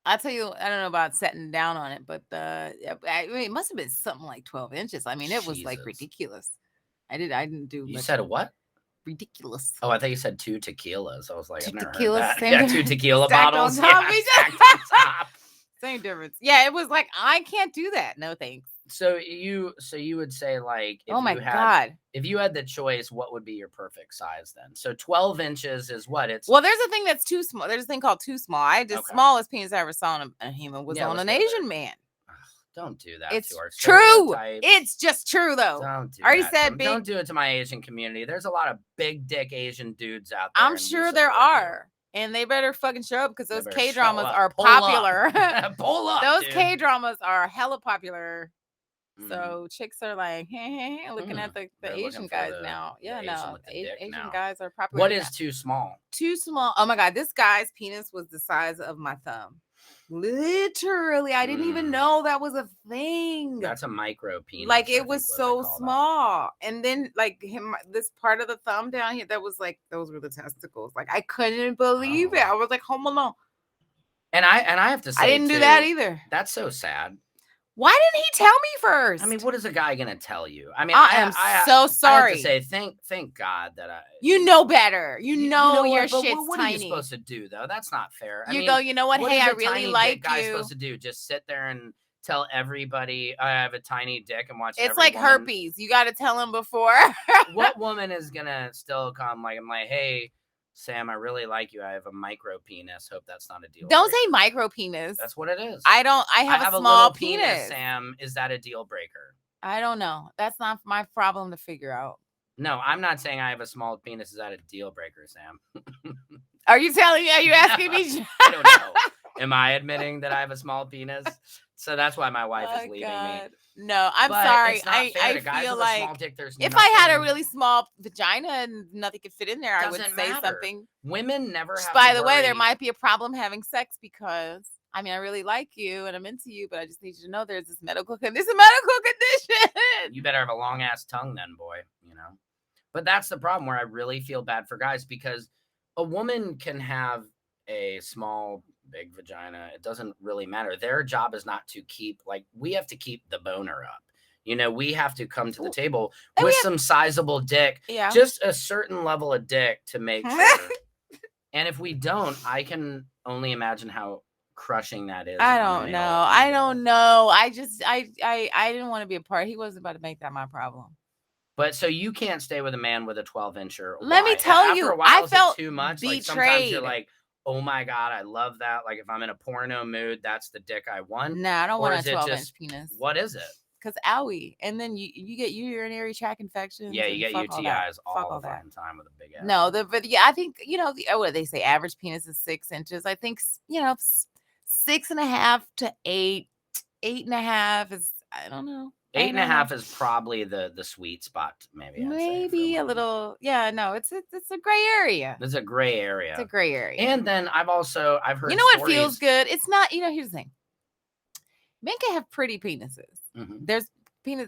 I'll tell you, I don't know about sitting down on it, but it must have been something like 12 inches. I mean, it was like ridiculous. I didn't do. You said what? Ridiculous. Oh, I thought you said 2 tequilas. I was like, 2 I've never tequilas, heard that. Yeah, 2 tequila bottles. Same difference. Yeah, it was like, I can't do that. No thanks. So you would say, like, if you had the choice, what would be your perfect size then? So 12 inches is what? There's a thing that's too small. There's a thing called too small. Smallest penis I ever saw on a human was on an Asian man. Don't do that. It's to our true. It's just true, though. Don't do already that. Said big. Don't do it to my Asian community. There's a lot of big dick Asian dudes out there. I'm sure there are. And they better fucking show up, because those K-dramas are popular. Pull up. Those K-dramas are hella popular. So chicks are like, hey, looking at the Asian guys now. Yeah, Asian guys are popular. What is too small? Too small. Oh my God, this guy's penis was the size of my thumb. Literally, I didn't even know that was a thing. That's a micro penis. Like, it was so small. And then, like, this part of the thumb down here, that was like, those were the testicles. Like, I couldn't believe it. I was like, home alone. And I have to say, I didn't do that either. That's so sad. Why didn't he tell me first? I mean, what is a guy gonna tell you? I mean, I am so sorry. I have to say, thank God that you know better. You know your shit's what tiny. What are you supposed to do, though? That's not fair. You know what? Hey, I really like you. What is a supposed to do? Just sit there and tell everybody I have a tiny dick and watch. It's like herpes. You got to tell them before. What woman is gonna still come? Like, I'm like, hey, Sam, I really like you. I have a micro penis. Hope that's not a deal. Don't say micro penis. That's what it is. I have a small penis. Sam, is that a deal breaker? I don't know. That's not my problem to figure out. No, I'm not saying I have a small penis. Is that a deal breaker, Sam? Are you asking me? I don't know. Am I admitting that I have a small penis? So that's why my wife is Oh, leaving me. God. No, I'm But sorry. it's not fair to I guys feel with a small like dick. There's if I had a nothing- really small vagina and nothing could fit in there, I would Doesn't say matter. something. Women never have By to the way, there worry. might be a problem having sex because I mean I really like you and I'm into you, but I just need you to know there's a medical condition. You better have a long ass tongue then, boy, you know. But that's the problem where I really feel bad for guys because a woman can have a small, big vagina. It doesn't really matter. Their job is not to keep, like, we have to keep the boner up. You know, we have to come to the table with some sizable dick, Yeah. just a certain level of dick to make sure. And if we don't, I can only imagine how crushing that is. I don't know. I don't know. I didn't want to be a part. He wasn't about to make that my problem. But so you can't stay with a man with a 12-incher. Let me tell you, I felt too much. betrayed. Like sometimes you're like, oh my God, I love that. Like if I'm in a porno mood, that's the dick I want. Nah, I don't want a 12-inch penis. What is it? Because owie. And then you get urinary tract infections. Yeah, you get UTIs all the fucking time with a big ass. No, but yeah, I think, you know, what they say, average penis is 6 inches. I think, you know, 6.5 to 8, 8.5 is, I don't know. 8.5 is probably the sweet spot, maybe. Maybe a little, yeah. No, it's a gray area. It's a gray area. It's a gray area. And then I've heard. You know what feels good? It's not. You know, here's the thing. Men can have pretty penises. Mm-hmm. There's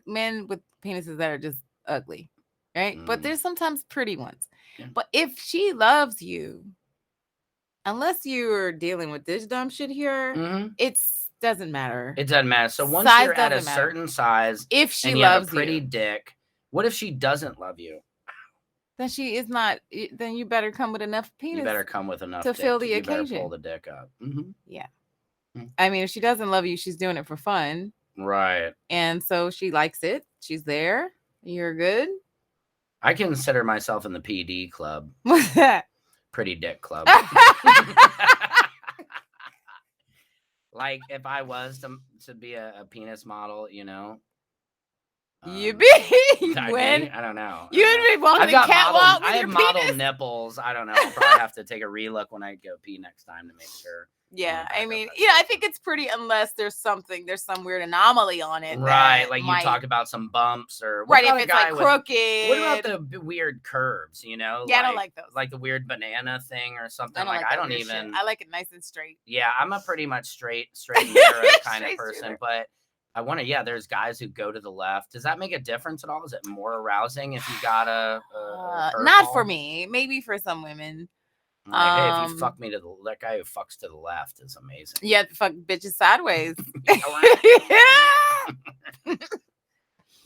men with penises that are just ugly, right? Mm-hmm. But there's sometimes pretty ones. Yeah. But if she loves you, unless you're dealing with this dumb shit here, doesn't matter. It doesn't matter. So once you're at a certain size, if she loves you, a pretty dick, what if she doesn't love you? Then she is not. Then you better come with enough penis. You better come with enough to fill the occasion. You better pull the dick up. Mm-hmm. Yeah. Mm-hmm. I mean, if she doesn't love you, she's doing it for fun. Right. And so she likes it. She's there. You're good. I consider myself in the PD club. What's that? Pretty dick club. Like if I was to be a penis model, you know. You'd be Wynne. I don't know. You'd be walking the catwalk with your penis. I have model nipples. I don't know. I'll probably have to take a relook when I go pee next time to make sure. Yeah, I mean, yeah, I think it's pretty unless there's some weird anomaly on it. Right, like you talked about some bumps or right, if it's like crooked. What about the weird curves, you know? Yeah, I don't like those. Like the weird banana thing or something. I don't even. I like it nice and straight. Yeah, I'm a pretty much straight and narrow kind of person, but I want to, there's guys who go to the left. Does that make a difference at all? Is it more arousing if you got a not for me, maybe for some women. Like, hey, if you fuck me that guy who fucks to the left is amazing. Yeah, fuck bitches sideways.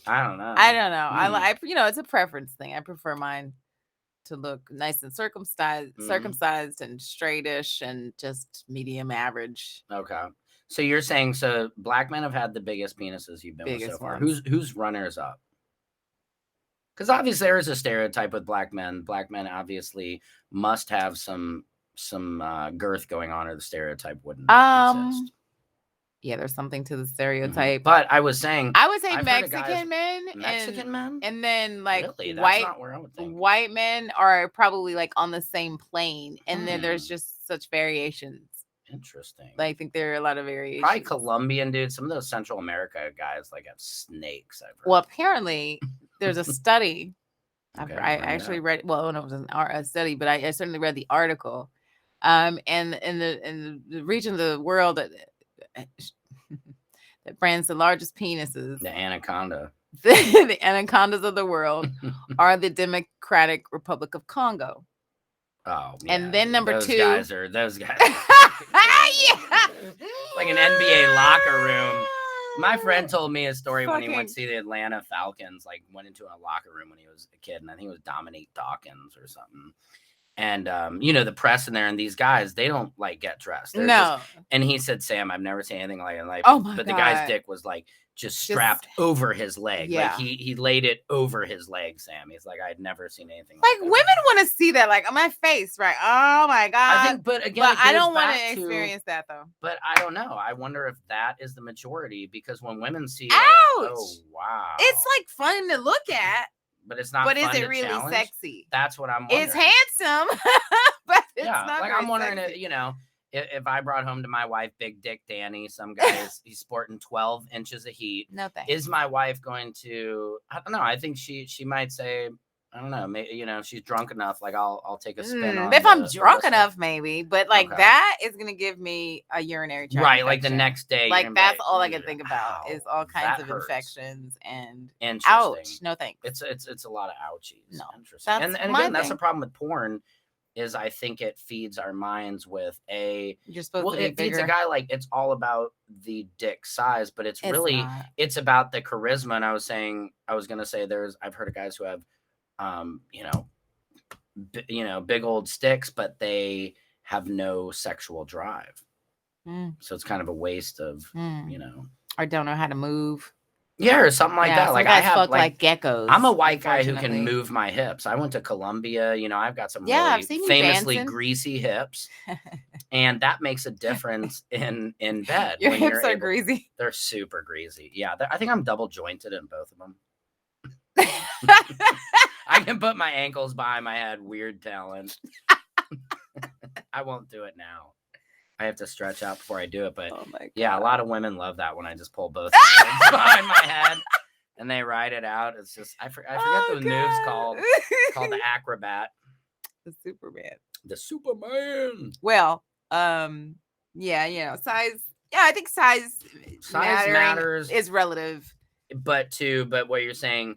I don't know. I like, you know, it's a preference thing. I prefer mine to look nice and circumcised and straightish and just medium average. Okay. So you're saying black men have had the biggest penises you've been with so far. Who's runners up? Because obviously there is a stereotype with black men. Black men obviously must have some girth going on, or the stereotype wouldn't exist. Yeah, there's something to the stereotype. But I would say Mexican men, and then like really? That's not where I would think. White men are probably like on the same plane, and then there's just such variations. Interesting. Like, I think there are a lot of variations. Probably Colombian dudes. Some of those Central America guys like have snakes. I've heard. Well, apparently there's a study. Okay, I actually read. Well, no, it was a study, but I certainly read the article. And in the region of the world that brands the largest penises, the anaconda, the anacondas of the world are the Democratic Republic of Congo. Oh, yeah. And then number those 2, guys are yeah, like an NBA locker room. My friend told me a story when he went to see the Atlanta Falcons. Like, went into a locker room when he was a kid, and I think it was Dominique Dawkins or something. And you know, the press in there, and these guys, they don't like get dressed. And he said, "Sam, I've never seen anything like it in life." Oh my God. The guy's dick was like just strapped over his leg. Yeah. Like he laid it over his leg, Sam. He's like, I'd never seen anything like that. Women want to see that, like on my face, right? Oh my God. I think, but again, I don't want to experience that though. But I don't know. I wonder if that is the majority, because when women see ouch, oh wow, it's like fun to look at. But it's not. But fun is it to really challenge. Sexy? That's what I'm wondering. It's handsome, but it's not. Like, I'm wondering if, you know, if I brought home to my wife Big Dick Danny, some guy he's sporting 12 inches of heat. No thanks. Is my wife going to? I don't know. I think she might say, I don't know. Maybe, if she's drunk enough, like I'll take a spin. On if I'm the drunk whistle. enough, maybe. But like Okay. that is gonna give me a urinary tract Right, like the infection. next day. Like you're gonna be that's all I "Ooh, can think about ow, is all kinds that of hurts." infections and Interesting. ouch. No thanks. It's a lot of ouchies. No, Interesting. that's And my again, that's the thing. problem with porn. Is I think it feeds our minds with You're supposed to be it feeds bigger. a guy like it's all about the dick size, but it's really not. it's about the charisma. And I was gonna say I've heard of guys who have big old sticks, but they have no sexual drive. So it's kind of a waste of or don't know how to move. Yeah, or something like that. Some Like guys I have fuck like geckos. I'm a white guy who can unfortunately. move my hips. I went to Columbia, I've got some Yeah, I've really seen you famously dancing. greasy hips. And that makes a difference in bed. Your when hips you're are able- greasy. They're super greasy. Yeah, I think I'm double jointed in both of them. I can put my ankles behind my head. Weird talent. I won't do it now. I have to stretch out before I do it. But Oh my God. yeah, a lot of women love that when I just pull both hands behind my head and they ride it out. It's just I forget the move's called the acrobat. The Superman. The Superman. Well, size. Yeah, I think size matters is relative. But what you're saying,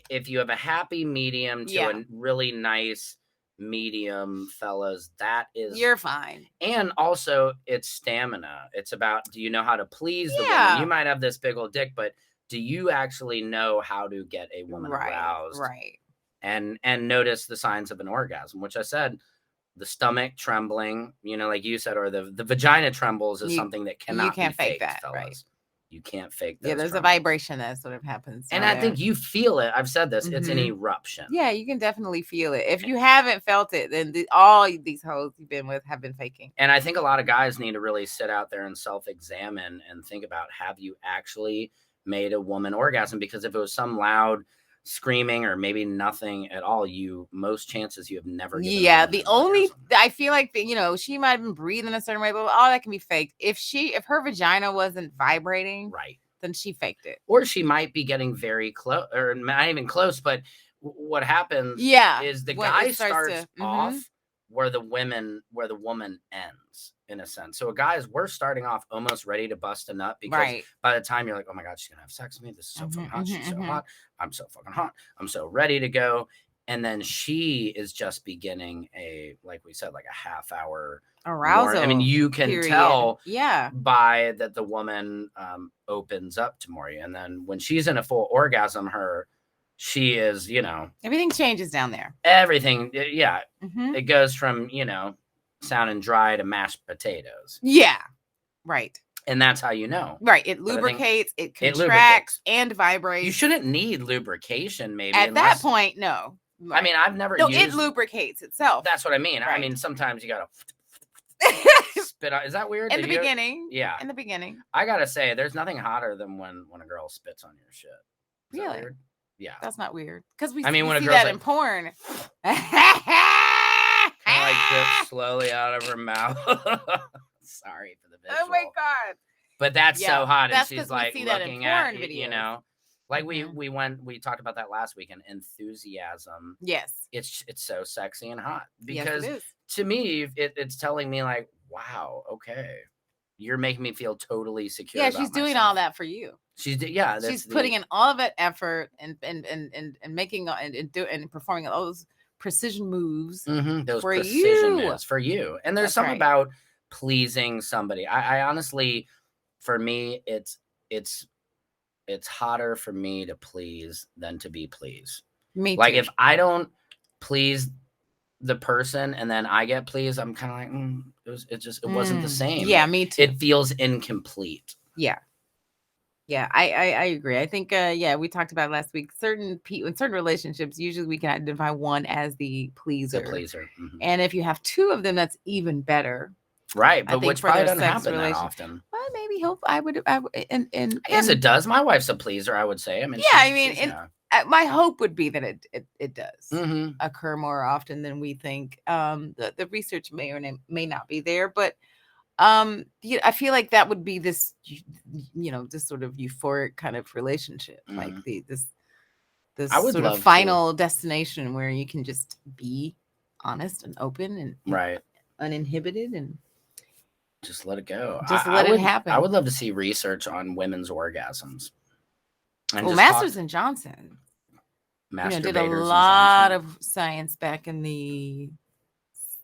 if you have a happy medium to a really nice medium, fellas, you're fine. And also it's stamina. It's about, do you know how to please the Yeah. woman? You might have this big old dick, but do you actually know how to get a woman aroused? Right. And notice the signs of an orgasm, which I said, the stomach trembling, like you said, or the vagina trembles is something that cannot you can't be fake faked, that, fellas. right? You can't fake that. Yeah, there's a vibration that sort of happens. And I think you feel it. I've said this. It's an eruption. Yeah, you can definitely feel it. If you haven't felt it, then all these hoes you've been with have been faking. And I think a lot of guys need to really sit out there and self-examine and think about, have you actually made a woman orgasm? Because if it was some loud screaming or maybe nothing at all, most chances you have never given the only I feel like she might have been breathing a certain way, but all that can be faked. If her vagina wasn't vibrating, right, then she faked it. Or she might be getting very close, or not even close, but what happens is the guy starts off where the woman ends, in a sense. So we're starting off almost ready to bust a nut, because by the time you're like, oh my God, she's gonna have sex with me, this is so fucking hot, she's so hot, I'm so fucking hot, I'm so ready to go. And then she is just beginning like we said, like a half hour arousal. I mean, you can tell by that the woman opens up to more. And then when she's in a full orgasm, she is, everything changes down there. Everything. Yeah. It goes from, sounding dry to mashed potatoes. Yeah. Right. And that's how you know. Right. It lubricates, it contracts and vibrates. You shouldn't need lubrication, maybe. At that point, no. I mean, I've never used... it lubricates itself. That's what I mean. Right. I mean, sometimes you got to spit out. Is that weird? In the beginning. Yeah. In the beginning. I got to say, there's nothing hotter than when a girl spits on your shit. Is really? That weird? Yeah. That's not weird. Because we when see a girl's that in porn. Like drips slowly out of her mouth. Sorry for the visual. Oh my God. But that's so hot. That's and she's like looking at videos. Like we talked about that last week, and enthusiasm. Yes. It's so sexy and hot, because yes, to me, it's telling me like, wow, okay, you're making me feel totally secure. Yeah, she's doing all that for you. She's putting in all of that effort and making and performing all those precision moves those for precision you. moves for you. And there's something about pleasing somebody. I honestly, for me, it's hotter for me to please than to be pleased. Me too. Like if I don't please the person and then I get pleased, I'm kind of like, it wasn't the same. Yeah, me too. It feels incomplete. Yeah. Yeah, I agree. I think, we talked about it last week. In certain relationships, usually we can identify one as the pleaser. The pleaser. And if you have two of them, that's even better. Right, but which probably doesn't happen that often. Well, maybe I would, and yes, it does. My wife's a pleaser, I would say. I mean, my hope would be that it does occur more often than we think. The research may or may not be there, but I feel like that would be this, this sort of euphoric kind of relationship, like this I would sort love of to. final destination where you can just be honest and open and Right. uninhibited and just let it go. Just let it happen. I would love to see research on women's orgasms. And well, just Masters and Johnson, did a masturbators lot and Johnson. of science back in the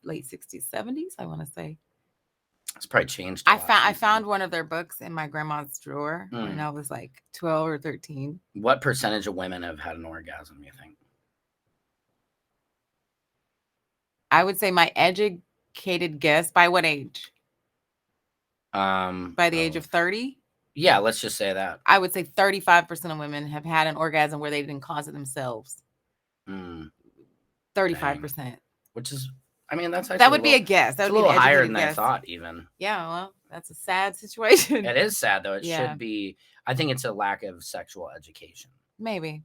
late 60s, 70s, I want to say. It's probably changed. A lot I found one of their books in my grandma's drawer when I was like 12 or 13. What percentage of women have had an orgasm, you think? I would say my educated guess, by what age? By the age of 30? Yeah, let's just say that. I would say 35% of women have had an orgasm where they didn't cause it themselves. 35%. Dang. Which is, I mean, that's actually that would be a guess. That would be a little higher than guess. I thought, even. Yeah, well, that's a sad situation. It is sad, though. It should be. I think it's a lack of sexual education. Maybe.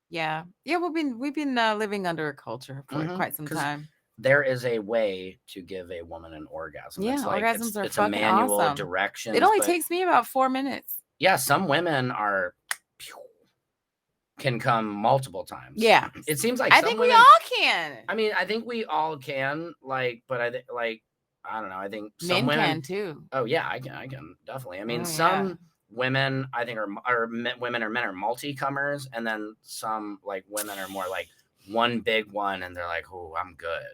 Yeah. Yeah, we've been living under a culture for quite some time. There is a way to give a woman an orgasm. Yeah, it's like, orgasms are it's fucking a manual awesome. direction. It only takes me about 4 minutes. Yeah, some women can come multiple times. Yeah, it seems like I think we all can. I mean, I think we all can. But I don't know. I think some men women can too. Oh yeah, I can definitely. I mean, some women I think are women or men are multi-comers, and then some like women are more like one big one, and they're like, "Oh, I'm good."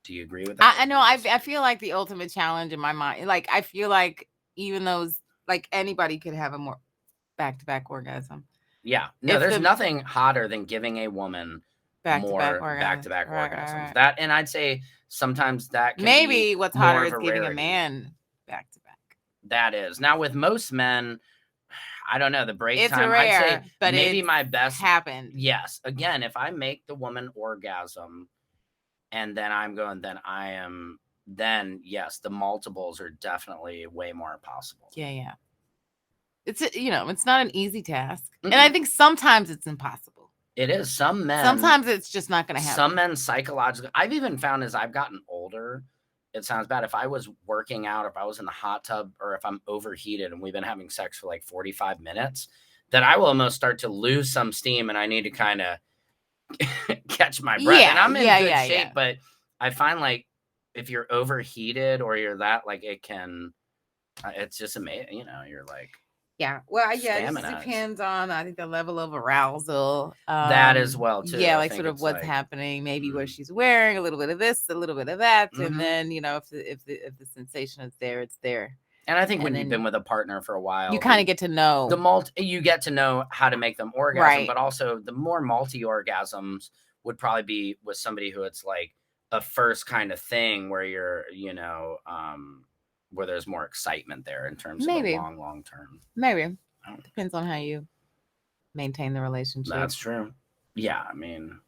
Do you agree with that? I know. I feel like the ultimate challenge in my mind. Like I feel like even those, like anybody could have a more back-to-back orgasm. Yeah. No, there's nothing hotter than giving a woman more back-to-back orgasms. Right. That, and I'd say sometimes that can maybe what's hotter is giving a man back-to-back. That is. Now with most men, I don't know, the break it's time. Rare, I'd say but maybe my best happened. Yes. Again, if I make the woman orgasm and then I'm going, then yes, the multiples are definitely way more possible. Yeah. It's it's not an easy task. And I think sometimes it's impossible. It is. Some men. Sometimes it's just not going to happen. Some men psychologically. I've even found as I've gotten older, it sounds bad. If I was working out, if I was in the hot tub, or if I'm overheated and we've been having sex for like 45 minutes, then I will almost start to lose some steam and I need to kind of catch my breath. Yeah, and I'm in good shape, but I find like if you're overheated or you're that, like it can, it's just amazing. You're like. Yeah. Well, it just depends on, I think, the level of arousal. That as well, too. Yeah, like sort of what's happening, maybe what she's wearing, a little bit of this, a little bit of that. And then, if the sensation is there, it's there. And I think when you've been with a partner for a while, you kind of get to know. You get to know how to make them orgasm, right. But also the more multi-orgasms would probably be with somebody who it's like a first kind of thing where you're, where there's more excitement there in terms of a long term. Maybe. Depends on how you maintain the relationship. That's true. Yeah, I mean,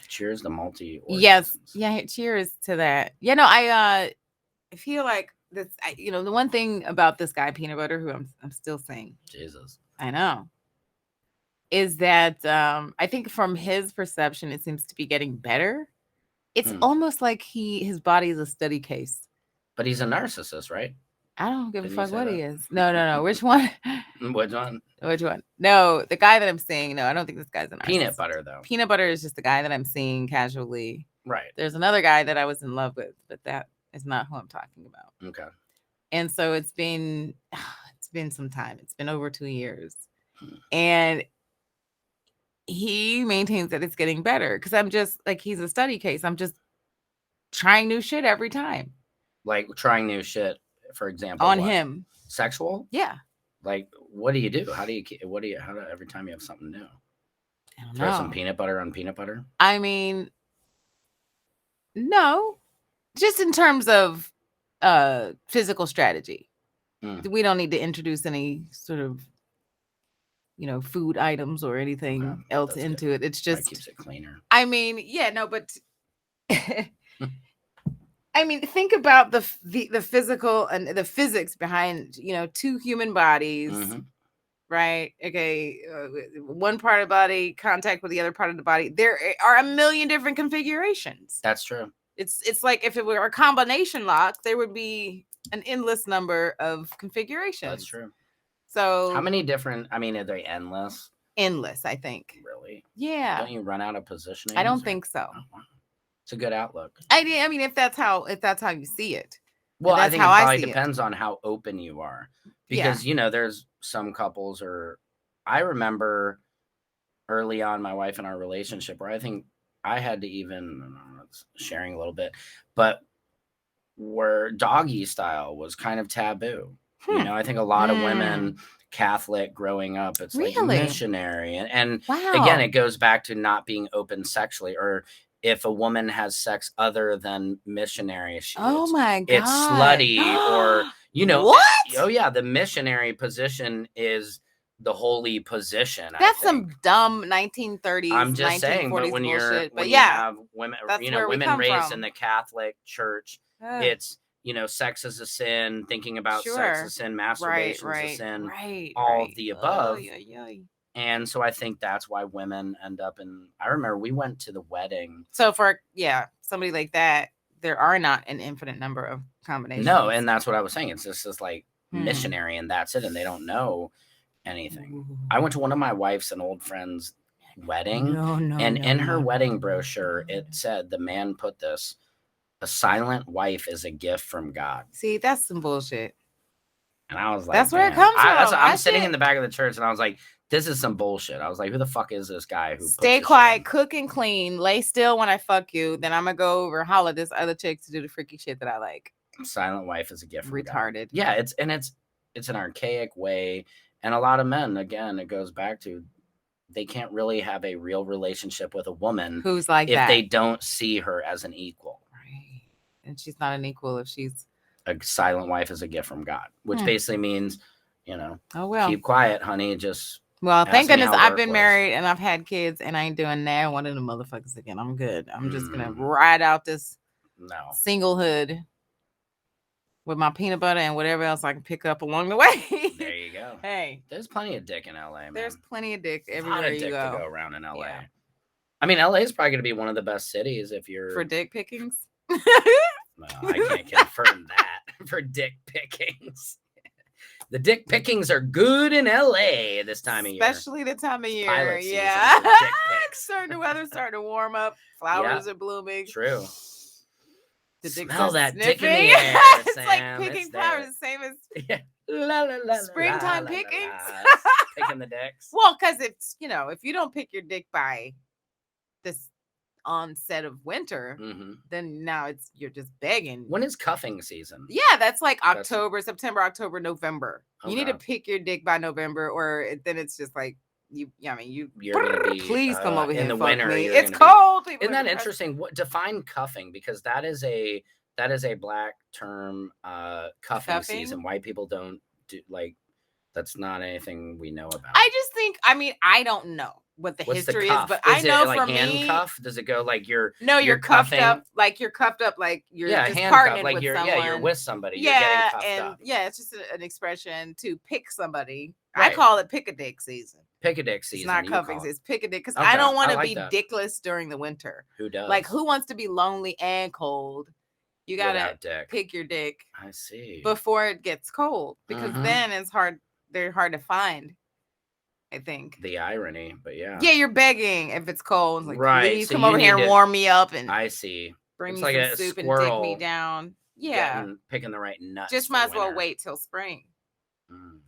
cheers to multi. Yes. Yeah, cheers to that. I feel like this, the one thing about this guy, Peanut Butter, who I'm still saying. Jesus. I know. Is that I think from his perception, it seems to be getting better. It's almost like his body is a study case. But he's a narcissist, right? I don't give a fuck what he is. No. Which one? Which one? Which one? No, the guy that I'm seeing. No, I don't think this guy's a narcissist. Peanut Butter, though. Peanut Butter is just the guy that I'm seeing casually. Right. There's another guy that I was in love with, but that is not who I'm talking about. Okay. And so it's been some time. It's been over 2 years. And he maintains that it's getting better because I'm just like, he's a study case. I'm just trying new shit every time. Like trying new shit, for example, on him. Sexual? Yeah. Like, what do you do? How do every time you have something new? I don't Throw know. some peanut butter on peanut butter? I mean, no, just in terms of physical strategy. We don't need to introduce any sort of, food items or anything else into it. It's just that keeps it cleaner. I mean, yeah, no, but I mean, think about the physical and the physics behind, two human bodies, right? Okay, one part of the body contact with the other part of the body. There are a million different configurations. That's true. It's like if it were a combination lock, there would be an endless number of configurations. That's true. So How many different? I mean, are they endless? endless, I think. Really? Yeah. Don't you run out of positioning? I don't think so. Oh, wow. It's a good outlook. I mean, if that's how you see it. Well, I that's think how it I probably see it. depends on how open you are, Yeah. because you know, there's some couples, or I remember early on my wife and our relationship where I think I had to even sharing a little bit, but where doggy style was kind of taboo. You know, I think a lot of women, Catholic growing up, it's like Really? missionary, and Wow. again, it goes back to not being open sexually, or if a woman has sex other than missionary, Oh my God. it's slutty, or you know, what? Oh yeah, the missionary position is the holy position. That's I think. some dumb 1930s. I'm just saying, but when bullshit. when But you yeah, have women, that's you know, where we women come raised from. in the Catholic Church, Ugh. it's, you know, sex is a sin, thinking about sex is a sin, masturbation is a sin, all of the above. And so I think that's why women end up in. I remember we went to the wedding. So for somebody like that, there are not an infinite number of combinations. No, and that's what I was saying. It's just like missionary, and that's it, and they don't know anything. I went to one of my wife's and old friend's wedding, and in her wedding brochure, it said, the man put this: a silent wife is a gift from God. See, that's some bullshit. And I was like, that's where it comes from. I'm sitting in the back of the church, and I was like, this is some bullshit. I was like, who the fuck is this guy who stay quiet, cook and clean, lay still when I fuck you, then I'm gonna go over and holler at this other chick to do the freaky shit that I like. Silent wife is a gift from retarded. God. Yeah, it's an archaic way. And a lot of men, again, it goes back to, they can't really have a real relationship with a woman who's like if that. they don't see her as an equal. Right. And she's not an equal if she's a silent wife is a gift from God, which basically means, you know, keep quiet, honey. Just thank goodness I've been married and I've had kids, and I ain't doing that one of the motherfuckers again. I'm good. I'm just gonna ride out this singlehood with my peanut butter and whatever else I can pick up along the way. There you go. Hey, there's plenty of dick in LA, man. There's plenty of dick everywhere a lot of you dick go. To go around in LA. Yeah. I mean, LA is probably going to be one of the best cities if you're for dick pickings. Well, I can't confirm that for dick pickings. The dick pickings are good in LA this time of year. Especially the time of year. Pilot yeah. The weather's starting to warm up. Flowers are blooming. True. The dick smell that sniffing. dick in the air, it's Sam. like picking flowers, the same as springtime pickings. Picking the dicks. Well, because it's, if you don't pick your dick by this onset of winter, then now you're just begging. When is cuffing season? Yeah, that's like September, October, November. Okay. You need to pick your dick by November, or then it's just like you're gonna be please come over here in the and fuck winter. me. It's cold. Isn't that interesting? Define cuffing, because that is a black term. Cuffing season. White people don't do that's not anything we know about. I just think, I don't know what the history is, but I know for me, handcuff? Does it go like you're cuffed up, like you're cuffed up, like you're just partnered like with you're someone. you're with somebody. Yeah, you're getting cuffed up. Yeah, it's just an expression to pick somebody. Right. I call it pick a dick season. Pick a dick season. It's not cuffing. It's pick a dick, because I don't want to be dickless during the winter. Who does? Like, who wants to be lonely and cold? You gotta pick your dick. I see. Before it gets cold, because then it's hard. They're hard to find. I think the irony, but yeah, you're begging if it's cold. Like, right? Please come over here and warm me up, and I see. Bring me some soup and dick me down. Yeah, picking the right nuts. Just might as well wait till spring.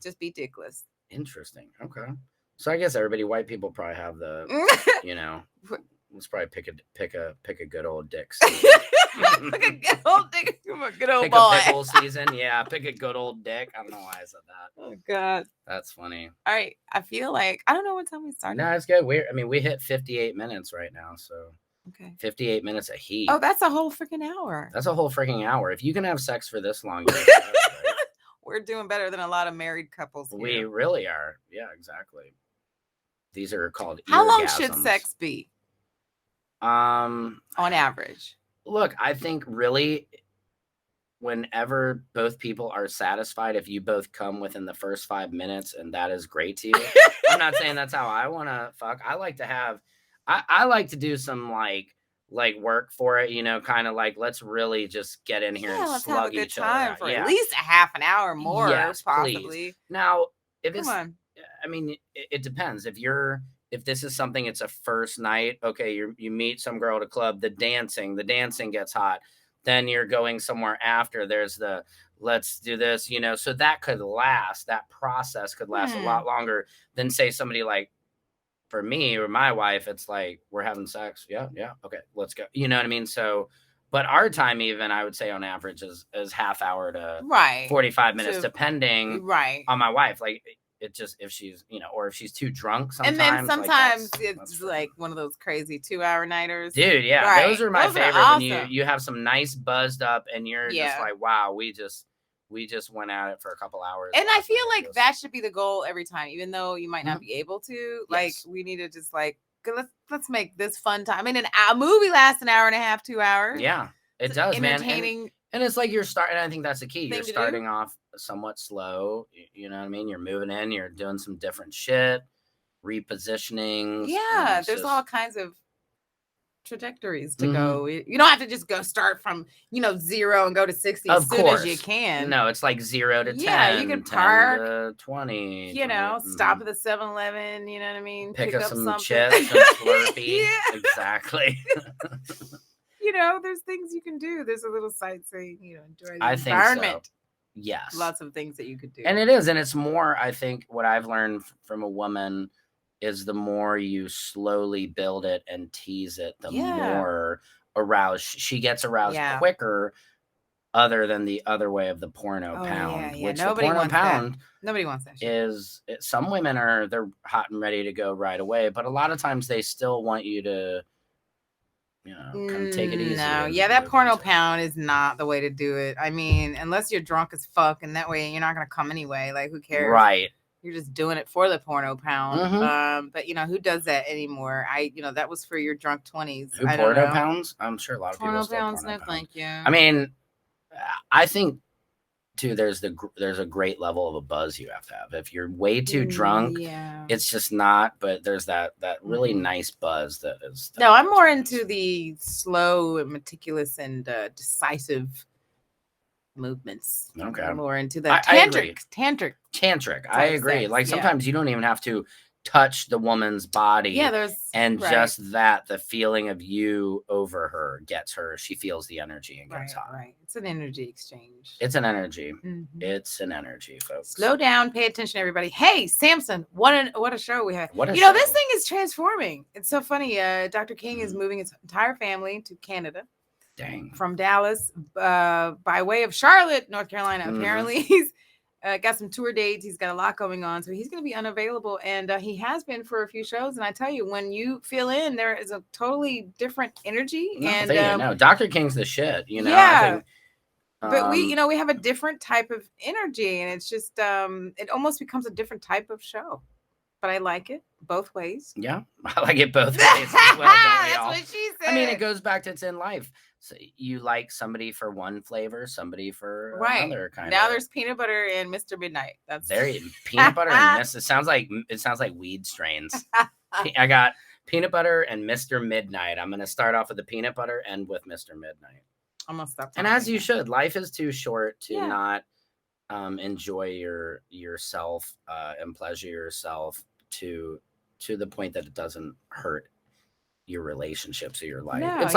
Just be dickless. Interesting. Okay, so I guess white people probably have the, let's probably pick a good old dick. Pick a good old dick. Good old pick boy. A pickle season. Yeah, pick a good old dick. I don't know why I said that. Oh God, that's funny. All right, I feel like I don't know what time we started. No, it's good. We hit 58 minutes right now, so okay, 58 minutes of heat. Oh, that's a whole freaking hour. That's a whole freaking hour. If you can have sex for this long, right? We're doing better than a lot of married couples here. We really are. Yeah, exactly. These are called How orgasms. long should sex be? On average. Look, I think really whenever both people are satisfied, if you both come within the first 5 minutes and that is great to you. I'm not saying that's how I want to fuck. I like to have, I like to do some like work for it, kind of like let's really just get in here and let's have a slug good each other time out. for Yeah. at least a half an hour more, Yes, possibly. please. Now, if Come it's, on. I mean, it depends. If this is something, it's a first night. Okay, you meet some girl at a club. The dancing gets hot. Then you're going somewhere after. There's the let's do this. So that could last. That process could last a lot longer than say somebody like. For me or my wife, it's like we're having sex. Yeah, okay, let's go. You know what I mean? So, but our time, even I would say on average, is half hour to 45 minutes, depending on my wife. Like it just if she's or if she's too drunk sometimes. And then sometimes like, it's like one of those crazy 2-hour nighters. Dude, yeah, right. Those are my favorite. Awesome. When you have some nice buzzed up and you're just like, wow, we just went at it for a couple hours. And I feel like that should be the goal every time, even though you might not be able to. Like we need to just like let's make this fun time. I mean, a movie lasts an hour and a half, 2 hours. Yeah, it does, man. Entertaining. And it's like you're starting. I think that's the key. You're starting off somewhat slow. You know what I mean? You're moving in. You're doing some different shit, repositioning. Yeah, there's all kinds of trajectories to go. You don't have to just go start from 0 and go to 60 as soon as you can. No, it's like 0 to 10. Yeah, you can park 10 to 20. Stop at the 7-Eleven. You know what I mean? Pick up some something. chips, some Slurpee. Yeah. Exactly. There's things you can do. There's a little sightseeing. Enjoy the I environment. Think so. Yes, lots of things that you could do. And it's more. I think what I've learned from a woman is the more you slowly build it and tease it, the more aroused she gets aroused quicker, other than the other way of the porno pound. Which nobody the porno wants pound that. Nobody wants that shit. Is some women they're hot and ready to go right away, but a lot of times they still want you to come take it easy. No, that porno pound is not the way to do it. I mean, unless you're drunk as fuck, and that way you're not gonna come anyway. Like, who cares? Right. You're just doing it for the porno pound. But who does that anymore? That was for your drunk 20s. Who porno pounds? I'm sure a lot of people still pounds. Porno no, pound. Thank you. I mean, I think too. There's a great level of a buzz you have to have. If you're way too drunk, it's just not. But there's that really nice buzz that is. No, I'm more into the slow and meticulous and decisive movements. Okay. I'm more into the tantric. I agree. Like sometimes you don't even have to touch the woman's body. Yeah, just that the feeling of you over her gets her. She feels the energy and gets hot. Right. It's an energy exchange. It's an energy. It's an energy, folks. Slow down. Pay attention, everybody. Hey, Samson, what a show we have. Show. This thing is transforming. It's so funny. Dr. King is moving his entire family to Canada. Dang. From Dallas by way of Charlotte, North Carolina. Apparently, he's got some tour dates. He's got a lot going on. So he's going to be unavailable. And he has been for a few shows. And I tell you, when you fill in, there is a totally different energy. Dr. King's the shit, Yeah. I think, but we have a different type of energy. And it's just, it almost becomes a different type of show. But I like it both ways. Yeah, I like it both ways as well. That's what she said. I mean, it goes back to it's in life. So you like somebody for one flavor, somebody for another kind. Now there's peanut butter and Mr. Midnight. That's peanut butter and Mr. It sounds like weed strains. I got peanut butter and Mr. Midnight. I'm gonna start off with the peanut butter and with Mr. Midnight. I'm gonna stop. And as you should. Life is too short to not enjoy yourself and pleasure yourself to the point that it doesn't hurt your relationships or your life. No, it's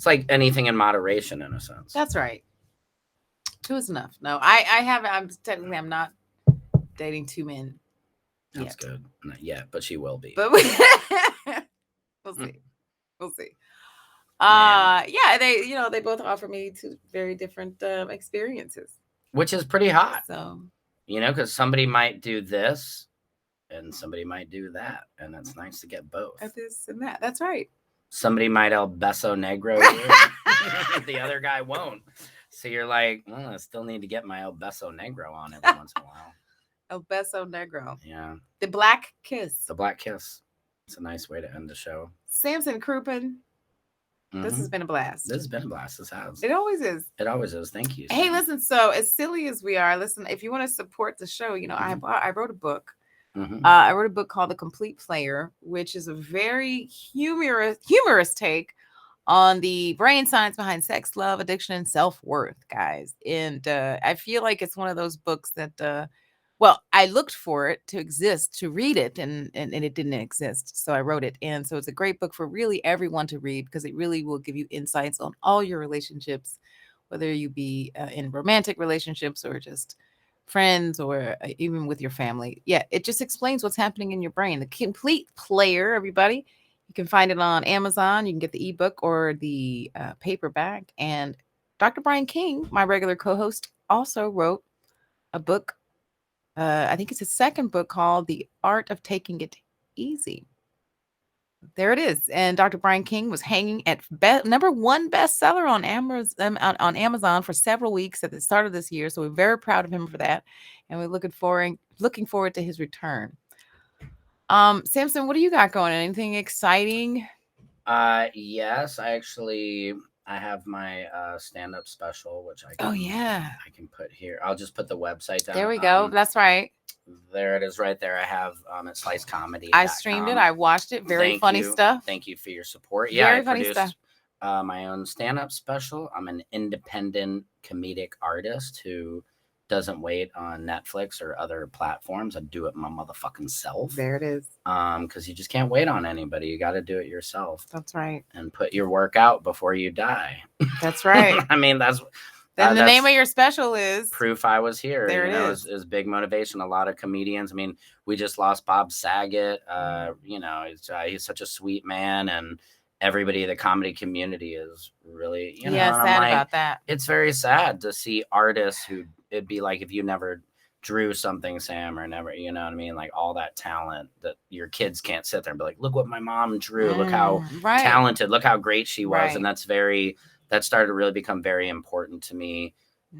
like anything in moderation, in a sense. That's right. Two is enough. No, I'm not dating two men. That's good. Not yet, but she will be. But we'll see. We'll see. They both offer me two very different experiences, which is pretty hot. So because somebody might do this and somebody might do that, and it's nice to get both. This and that. That's right. Somebody might el beso negro you. The other guy won't. So you're like, well, I still need to get my el beso negro on every once in a while. El beso negro. Yeah. The black kiss. The black kiss. It's a nice way to end the show. Samson Crouppen. This has been a blast. This has been a blast. This has. It always is. It always is. Thank you. Hey, listen. So as silly as we are, listen. If you want to support the show, I wrote a book. I wrote a book called The Complete Player, which is a very humorous take on the brain science behind sex, love, addiction, and self-worth, guys. And I feel like it's one of those books that, well, I looked for it to exist, to read it, and it didn't exist. So I wrote it. And so it's a great book for really everyone to read because it really will give you insights on all your relationships, whether you be in romantic relationships or just friends or even with your family. Yeah, it just explains what's happening in your brain. The complete player, everybody. You can find it on Amazon. You can get the ebook or the paperback. And Dr. Brian King, my regular co-host, also wrote a book. I think it's his second book called The Art of Taking It Easy. There it is. And Dr. Brian King was hanging at number one bestseller on Amazon for several weeks at the start of this year. So we're very proud of him for that. And we're looking forward to his return. Samson, what do you got going? Anything exciting? Yes, I have my stand-up special, which I can put here. I'll just put the website down. There we go. That's right. There it is right there. I have at Slice Comedy. I streamed it. I watched it. Very funny stuff. Thank you for your support. Yeah, very funny stuff. My own stand-up special. I'm an independent comedic artist who doesn't wait on Netflix or other platforms. I do it my motherfucking self. There it is. Because you just can't wait on anybody. You got to do it yourself. That's right. And put your work out before you die. That's right. I mean, that's then the name of your special is Proof I Was Here. There it is. Is big motivation. A lot of comedians. I mean, we just lost Bob Saget. He's such a sweet man, and everybody in the comedy community is really, sad about that. It's very sad to see artists who it'd be like if you never drew something, Sam, or never, you know what I mean? Like all that talent that your kids can't sit there and be like, look what my mom drew. Look how talented, look how great she was. Right. And that started to really become very important to me.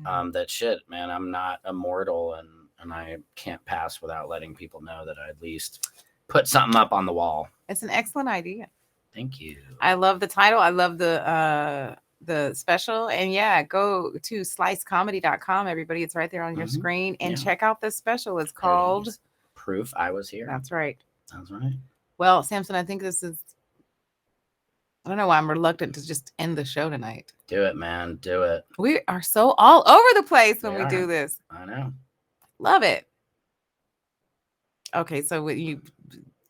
That shit, man, I'm not immortal and I can't pass without letting people know that I at least put something up on the wall. It's an excellent idea. Thank you. I love the title. I love the special. And yeah, go to slicecomedy.com, everybody. It's right there on your screen. And check out this special. It's called Proof I Was Here. That's right. That's right. Well, Samson, I think this is, I don't know why I'm reluctant to just end the show tonight. Do it, man. Do it. We are so all over the place when we do this. I know. Love it. Okay, so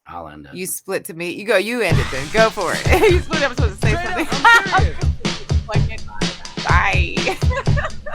I'll end it. You split to me. You end it then. Go for it. You split up. I'm supposed to say something. Bye.